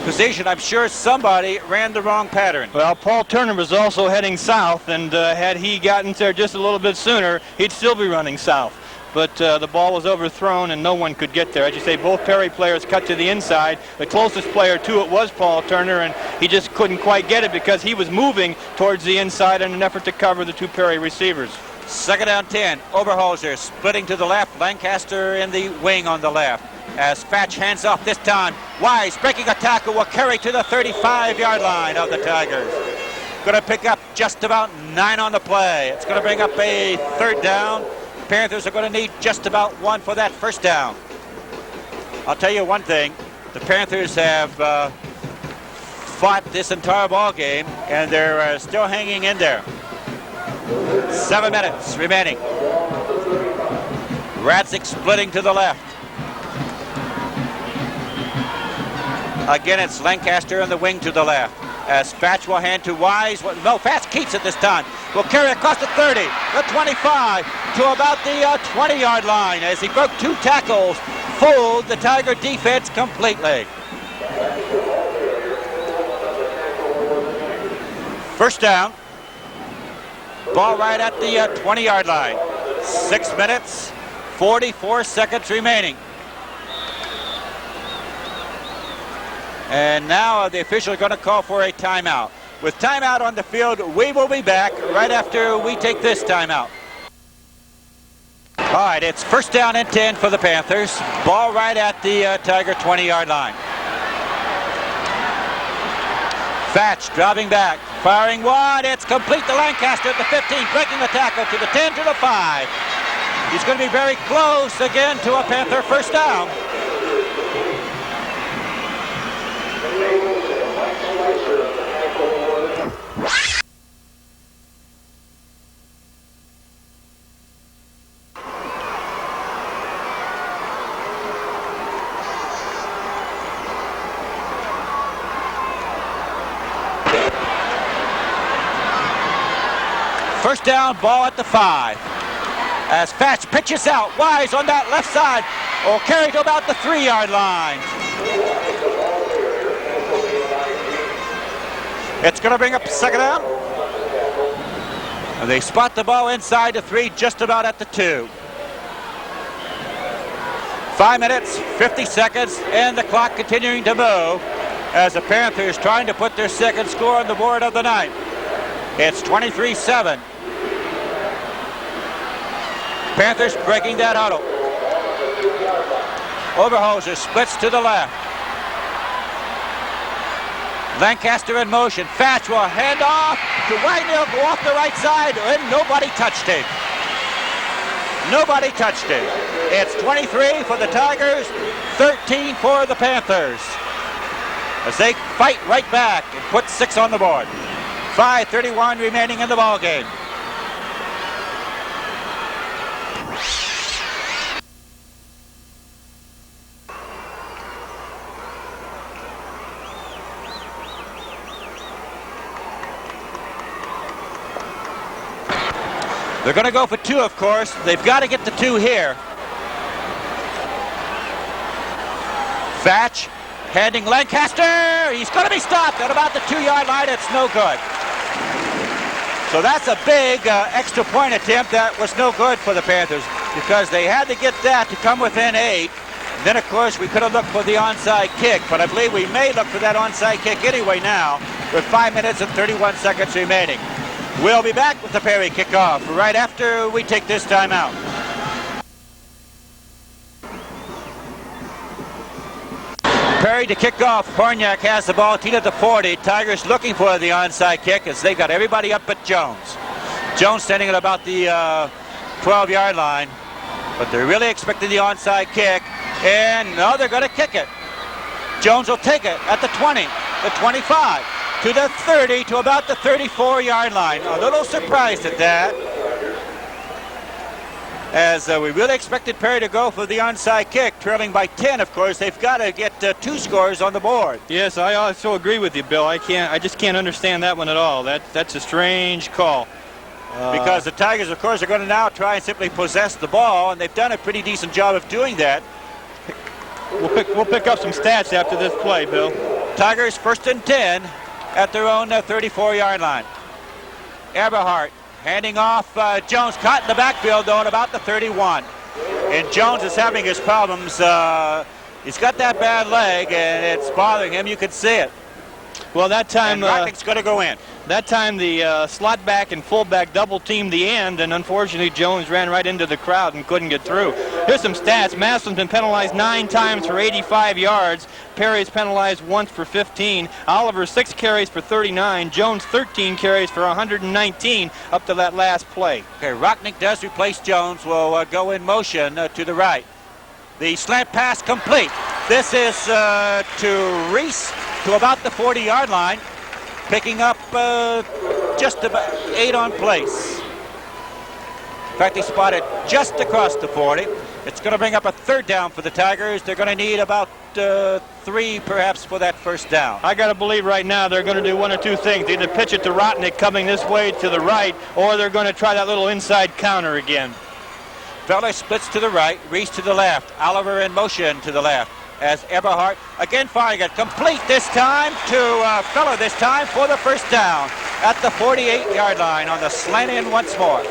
position. I'm sure somebody ran the wrong pattern. Well, Paul Turner was also heading south, and had he gotten there just a little bit sooner, he'd still be running south. But the ball was overthrown, and no one could get there. As you say, both Perry players cut to the inside. The closest player to it was Paul Turner, and he just couldn't quite get it because he was moving towards the inside in an effort to cover the 2 Perry receivers. Second down 10. Oberholzer splitting to the left. Lancaster in the wing on the left. As Fatch hands off this time. Wise breaking a tackle will carry to the 35-yard line of the Tigers. Going to pick up just about 9 on the play. It's going to bring up a third down. Panthers are going to need just about 1 for that first down. I'll tell you one thing. The Panthers have fought this entire ball game, and they're still hanging in there. 7 minutes remaining. Radzik splitting to the left. Again, it's Lancaster in the wing to the left. As Fatch will hand to Wise. No, Fatch keeps it this time. Will carry across the 30, the 25, to about the 20-yard line as he broke 2 tackles, fooled the Tiger defense completely. First down. Ball right at the 20-yard line. 6 minutes, 44 seconds remaining. And now the officials are going to call for a timeout. With timeout on the field, we will be back right after we take this timeout. All right, it's first down and 10 for the Panthers. Ball right at the Tiger 20-yard line. Fatch driving back, firing one. It's complete to Lancaster at the 15, breaking the tackle to the 10 to the 5. He's going to be very close again to a Panther first down. First down, ball at the 5. As Fatch pitches out, Wise on that left side, will carry to about the 3-yard line. It's going to bring up second down. And they spot the ball inside the 3, just about at the 2. 5 minutes, 50 seconds, and the clock continuing to move as the Panthers trying to put their second score on the board of the night. It's 23-7. Panthers breaking that huddle. Oberholzer splits to the left. Lancaster in motion. Fatch will hand off to Whitehill, go off the right side, and nobody touched him. Nobody touched it. It's 23 for the Tigers, 13 for the Panthers, as they fight right back and put 6 on the board. 5:31 remaining in the ball game. They're going to go for 2, of course. They've got to get the 2 here. Thatch handing Lancaster. He's going to be stopped at about the 2-yard line. It's no good. So that's a big extra point attempt that was no good for the Panthers, because they had to get that to come within 8. And then, of course, we could have looked for the onside kick, but I believe we may look for that onside kick anyway now with 5 minutes and 31 seconds remaining. We'll be back with the Perry kickoff right after we take this time out. Perry to kick off. Horniak has the ball, teed at the 40. Tigers looking for the onside kick as they got everybody up but Jones. Jones standing at about the 12-yard line, but they're really expecting the onside kick, and no, they're going to kick it. Jones will take it at the 20, the 25. To the 30, to about the 34-yard line. A little surprised at that, as we really expected Perry to go for the onside kick, trailing by 10. Of course, they've got to get 2 scores on the board. Yes, I also agree with you, Bill. I just can't understand that one at all. That's a strange call. Because the Tigers, of course, are going to now try and simply possess the ball, and they've done a pretty decent job of doing that. We'll pick up some stats after this play, Bill. Tigers 1st and 10. At their own 34-yard line. Eberhardt handing off Jones, caught in the backfield though at about the 31. And Jones is having his problems. He's got that bad leg and it's bothering him. You can see it. Well, that time Rocknick's going to go in. That time the slot back and fullback double teamed the end, and unfortunately Jones ran right into the crowd and couldn't get through. Here's some stats. Massillon's been penalized 9 times for 85 yards. Perry's penalized once for 15. Oliver 6 carries for 39. Jones 13 carries for 119 up to that last play. Okay, Rocknick does replace Jones. Will go in motion to the right. The slant pass complete. This is to Reese to about the 40-yard line. Picking up just about 8 on place. In fact, he spotted just across the 40. It's going to bring up a 3rd down for the Tigers. They're going to need about 3 perhaps for that 1st down. I got to believe right now they're going to do one or 2 things. Either pitch it to Rocknick coming this way to the right, or they're going to try that little inside counter again. Feller splits to the right, Reese to the left, Oliver in motion to the left. As Eberhardt again firing it complete this time to Feller this time for the 1st down at the 48-yard line on the slant in once more.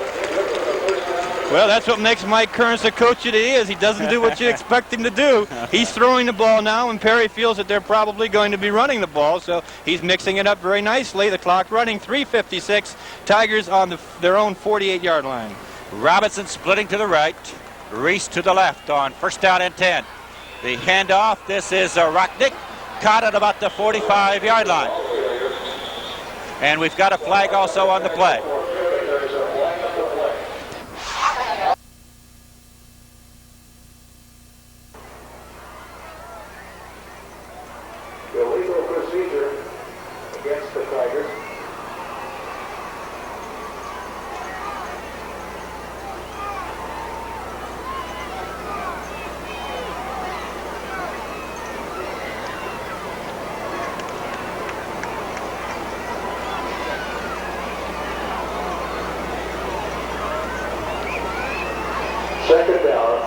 Well, that's what makes Mike Kearns the coach that he is. He doesn't do what you expect him to do. He's throwing the ball now, and Perry feels that they're probably going to be running the ball, so he's mixing it up very nicely. The clock running, 3:56. Tigers on their own 48-yard line. Robinson splitting to the right, Reese to the left on 1st down and 10. The handoff, this is Rocknick, caught at about the 45-yard line. And we've got a flag also on the play. Illegal procedure against the Tigers. Second down,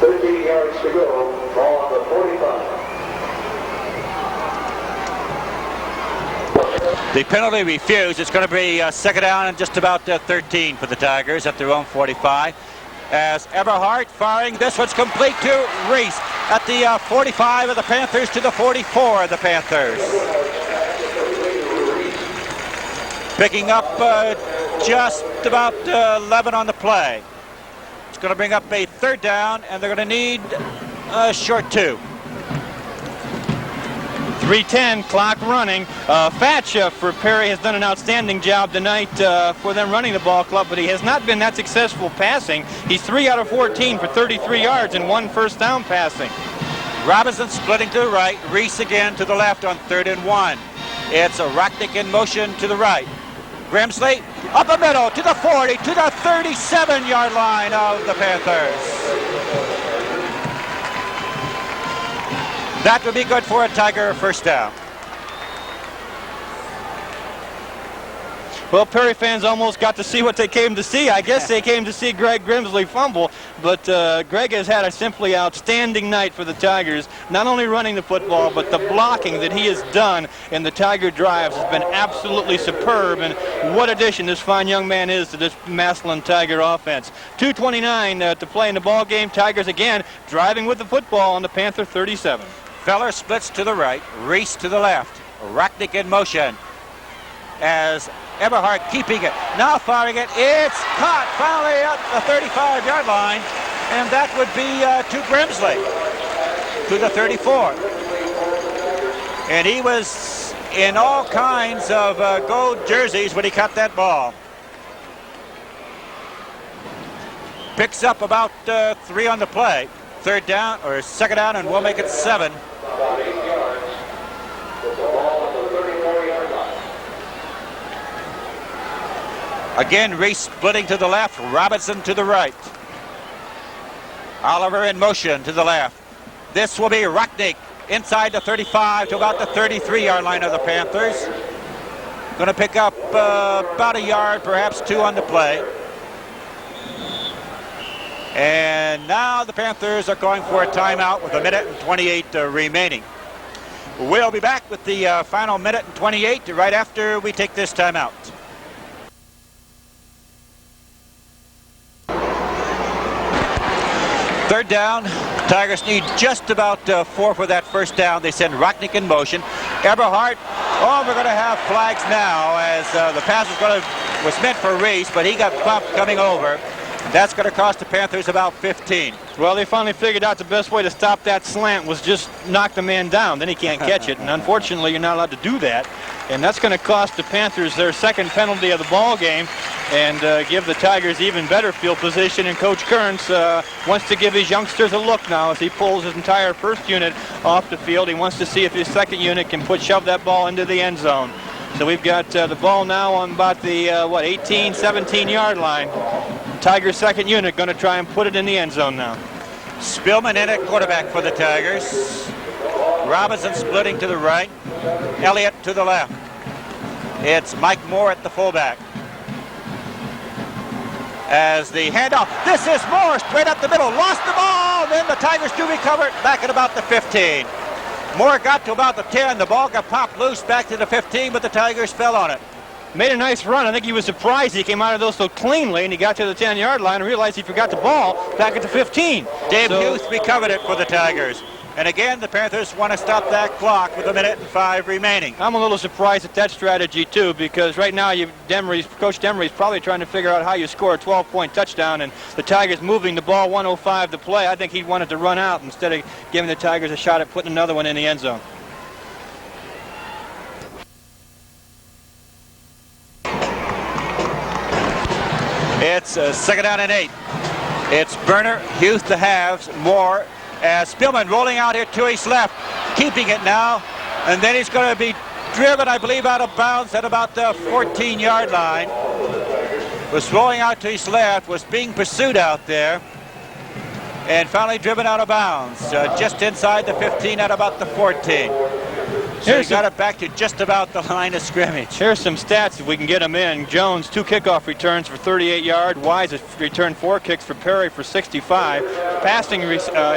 13 yards to go, ball on the 45. The penalty refused. It's going to be 2nd down and just about 13 for the Tigers at their own 45. As Eberhardt firing, this one's complete to Reese at the 45 of the Panthers to the 44 of the Panthers. Picking up just about 11 on the play. It's going to bring up a 3rd down, and they're going to need a short 2. 3:10, clock running. Fatcha for Perry has done an outstanding job tonight for them running the ball club, but he has not been that successful passing. He's 3 out of 14 for 33 yards and 1 first down passing. Robinson splitting to the right. Reese again to the left on 3rd and 1. It's a Rocknick in motion to the right. Grimsley up the middle to the 40, to the 37-yard line of the Panthers. That would be good for a Tiger first down. Well, Perry fans almost got to see what they came to see. I guess they came to see Greg Grimsley fumble, but Greg has had a simply outstanding night for the Tigers. Not only running the football, but the blocking that he has done in the Tiger drives has been absolutely superb, and what addition this fine young man is to this Massillon Tiger offense. 2:29 to play in the ball game. Tigers again driving with the football on the Panther 37. Feller splits to the right, Reese to the left. Rocknick in motion as Eberhardt keeping it, now firing it. It's caught finally at the 35-yard line, and that would be to Grimsley to the 34. And he was in all kinds of gold jerseys when he caught that ball. Picks up about 3 on the play. 3rd down or 2nd down, and we'll make it 7. Again, Reese splitting to the left, Robinson to the right. Oliver in motion to the left. This will be Rocknick inside the 35 to about the 33-yard line of the Panthers. Going to pick up about a yard, perhaps 2 on the play. And now the Panthers are going for a timeout with 1:28 remaining. We'll be back with the final 1:28 right after we take this timeout. Third down. Tigers need just about 4 for that first down. They send Rocknick in motion. Eberhardt. Oh, we're going to have flags now as the pass was meant for Reese, but he got bumped coming over. That's going to cost the Panthers about 15. Well, they finally figured out the best way to stop that slant was just knock the man down. Then he can't catch it. And unfortunately, you're not allowed to do that. And that's going to cost the Panthers their 2nd penalty of the ball game and give the Tigers even better field position. And Coach Kearns wants to give his youngsters a look now as he pulls his entire first unit off the field. He wants to see if his 2nd unit can shove that ball into the end zone. So we've got the ball now on about the, 18, 17-yard line. Tigers' 2nd unit going to try and put it in the end zone now. Spillman in at quarterback for the Tigers. Robinson splitting to the right. Elliott to the left. It's Mike Moore at the fullback. As the handoff, this is Moore straight up the middle. Lost the ball, then the Tigers do recover it back at about the 15. Moore got to about the 10. The ball got popped loose back to the 15, but the Tigers fell on it. Made a nice run. I think he was surprised he came out of those so cleanly, and he got to the 10-yard line and realized he forgot the ball back at the 15. Dave Huth recovered it for the Tigers. And again, the Panthers want to stop that clock with 1:05 remaining. I'm a little surprised at that strategy, too, because right now Coach Demery's probably trying to figure out how you score a 12-point touchdown, and the Tigers moving the ball 1:05 to play. I think he wanted to run out instead of giving the Tigers a shot at putting another one in the end zone. It's 2nd down and 8. It's Burner, Huth the halves, Moore, as Spillman rolling out here to his left, keeping it now, and then he's going to be driven, I believe, out of bounds at about the 14-yard line. Was rolling out to his left, was being pursued out there, and finally driven out of bounds, just inside the 15 at about the 14. So he got it back to just about the line of scrimmage. Here's some stats if we can get them in. Jones, 2 kickoff returns for 38 yards. Wise has returned 4 kicks for Perry for 65. Passing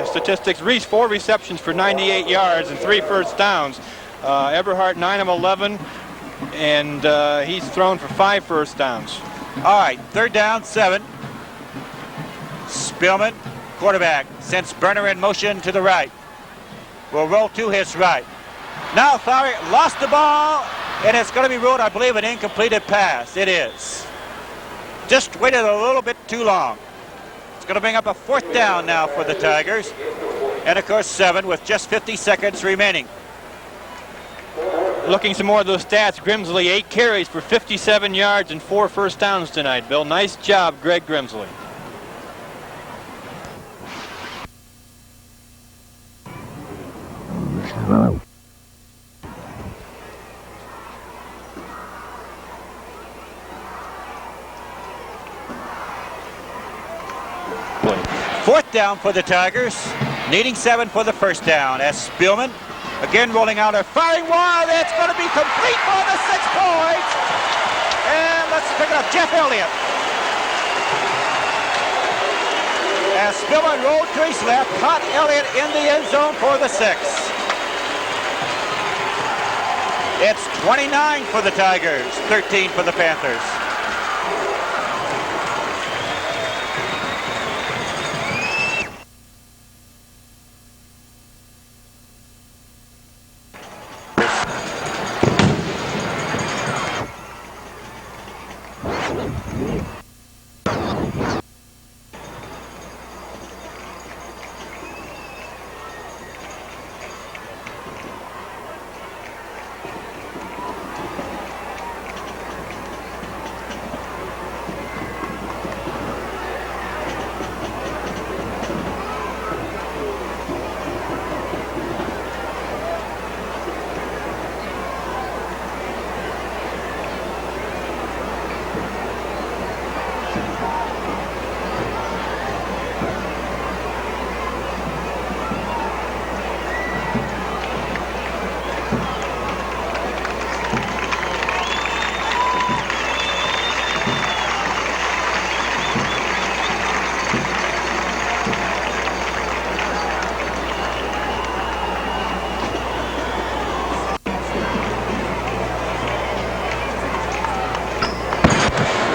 statistics, Reese 4 receptions for 98 yards and 3 first downs. Eberhardt 9 of 11, and he's thrown for 5 first downs. All right, 3rd down, 7. Spillman, quarterback, sends Burner in motion to the right. Will roll to his right. Now Fowler lost the ball, and it's going to be ruled, I believe, an incompleted pass. It is. Just waited a little bit too long. It's going to bring up a 4th down now for the Tigers. And, of course, 7 with just 50 seconds remaining. looking some more of those stats, Grimsley 8 carries for 57 yards and 4 first downs tonight, Bill. Nice job, Greg Grimsley. Fourth down for the Tigers, needing 7 for the first down. As Spielman again rolling out a firing wide. It's going to be complete for the 6 points. And let's pick it up, Jeff Elliott. As Spielman rolled to his left, caught Elliott in the end zone for the 6. It's 29 for the Tigers, 13 for the Panthers.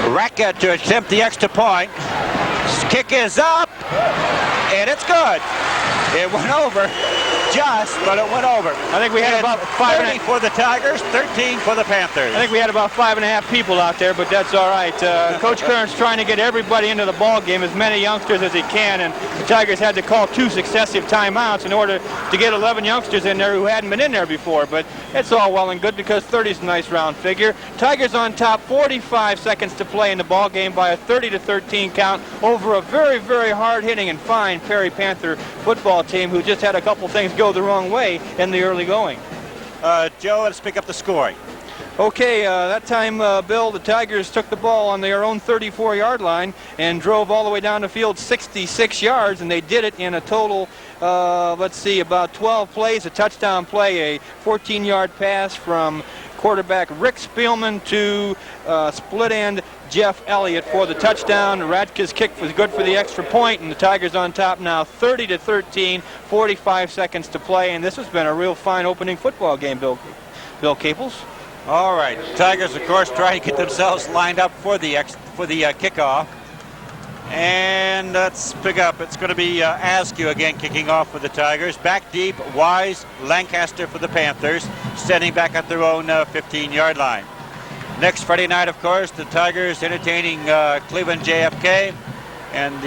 Rackett to attempt the extra point. Kick is up, and it's good. It went over just, but it went over. I think we had about 30 for the Tigers, 13 for the Panthers. I think we had about 5.5 people out there, but that's all right. Coach Kern's trying to get everybody into the ball game, as many youngsters as he can, and the Tigers had to call 2 successive timeouts in order to get 11 youngsters in there who hadn't been in there before. But it's all well and good because 30 is a nice round figure. Tigers on top, 45 seconds to play in the ball game by a 30-13 count over a very, very hard-hitting and fine Perry Panther football team who just had a couple things go the wrong way in the early going. Joe, let's pick up the scoring. Okay, that time, Bill, the Tigers took the ball on their own 34-yard line and drove all the way down the field 66 yards, and they did it in a total, let's see, about 12 plays, a touchdown play, a 14-yard pass from quarterback Rick Spielman to split end Jeff Elliott for the touchdown. Radke's kick was good for the extra point, and the Tigers on top now 30-13, 45 seconds to play, and this has been a real fine opening football game, Bill Caples. All right, Tigers, of course, trying to get themselves lined up for the kickoff. And let's pick up. It's going to be Askew again kicking off for the Tigers. Back deep, Wise, Lancaster for the Panthers, standing back at their own 15-yard line. Next Friday night, of course, the Tigers entertaining Cleveland JFK. And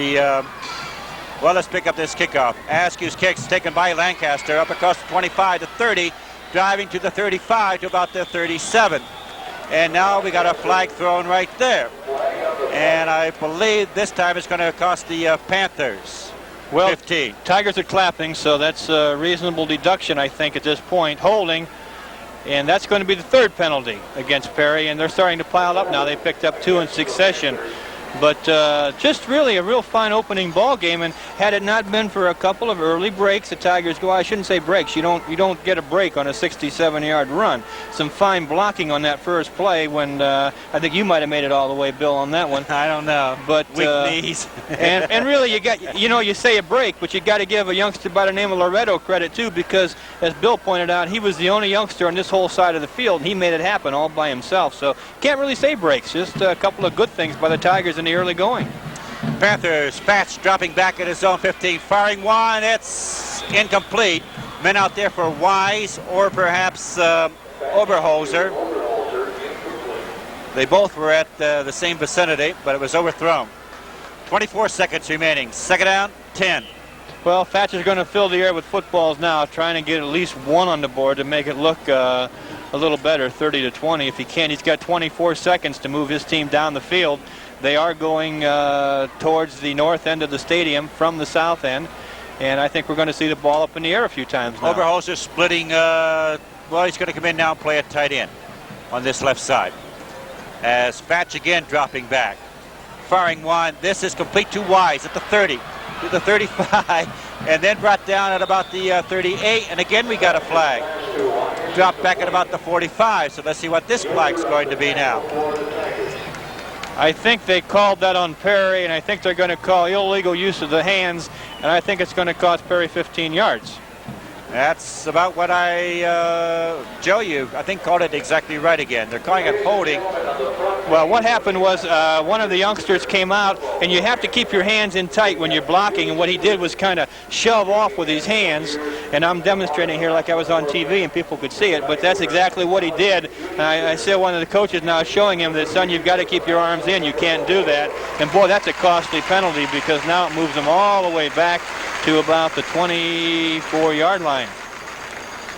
well, let's pick up this kickoff. Askew's kick's taken by Lancaster up across the 25 to 30. Driving to the 35 to about the 37. And now we got a flag thrown right there. And I believe this time it's going to cost the Panthers 15. Tigers are clapping, so that's a reasonable deduction, I think, at this point. Holding. And that's going to be the 3rd penalty against Perry. And they're starting to pile up now. They picked up 2 in succession. But just really a real fine opening ball game, and had it not been for a couple of early breaks, the Tigers go. I shouldn't say breaks. You don't get a break on a 67-yard run. Some fine blocking on that first play when I think you might have made it all the way, Bill, on that one. I don't know. But weak knees. and really you say a break, but you got to give a youngster by the name of Loretto credit too, because as Bill pointed out, he was the only youngster on this whole side of the field, and he made it happen all by himself. So can't really say breaks. Just a couple of good things by the Tigers in the early going. Panthers, Patch dropping back at his zone 15, firing one. It's incomplete. Men out there for Wise or perhaps Oberholzer. They both were at the same vicinity, but it was overthrown. 24 seconds remaining. 2nd down, 10. Well, Thatcher's going to fill the air with footballs now, trying to get at least one on the board to make it look a little better, 30-20. If he can, he's got 24 seconds to move his team down the field. They are going towards the north end of the stadium from the south end, and I think we're going to see the ball up in the air a few times now. Oberholzer splitting. Well, he's going to come in now and play a tight end on this left side. As Fatch again dropping back. Firing one. This is complete to Wise at the 30, to the 35, and then brought down at about the 38. And again, we got a flag. Dropped back at about the 45. So let's see what this flag's going to be now. I think they called that on Perry, and I think they're going to call illegal use of the hands, and I think it's going to cost Perry 15 yards. That's about what Joe, you, I think, called it exactly right again. They're calling it holding. Well, what happened was one of the youngsters came out, and you have to keep your hands in tight when you're blocking, and what he did was kind of shove off with his hands, and I'm demonstrating here like I was on TV and people could see it, but that's exactly what he did. And I see one of the coaches now showing him that, son, you've got to keep your arms in. You can't do that. And, boy, that's a costly penalty because now it moves them all the way back to about the 24-yard line.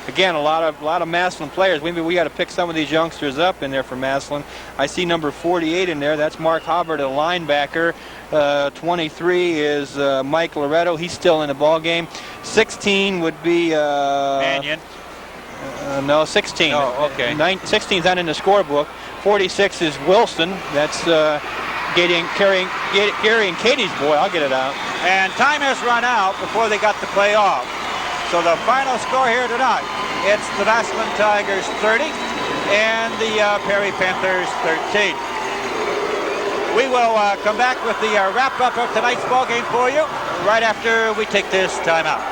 Again, a lot of Massillon players. Maybe we got to pick some of these youngsters up in there for Massillon. I see number 48 in there. That's Mark Hubbard, a linebacker. 23 is Mike Loretto. He's still in the ball game. 16 would be Mannion. No, 16. Oh, okay. 16's not in the scorebook. 46 is Wilson. That's Gary and Katie's boy. I'll get it out. And time has run out before they got the play off. So the final score here tonight, it's the Massillon Tigers 30 and the Perry Panthers 13. We will come back with the wrap-up of tonight's ball game for you right after we take this timeout.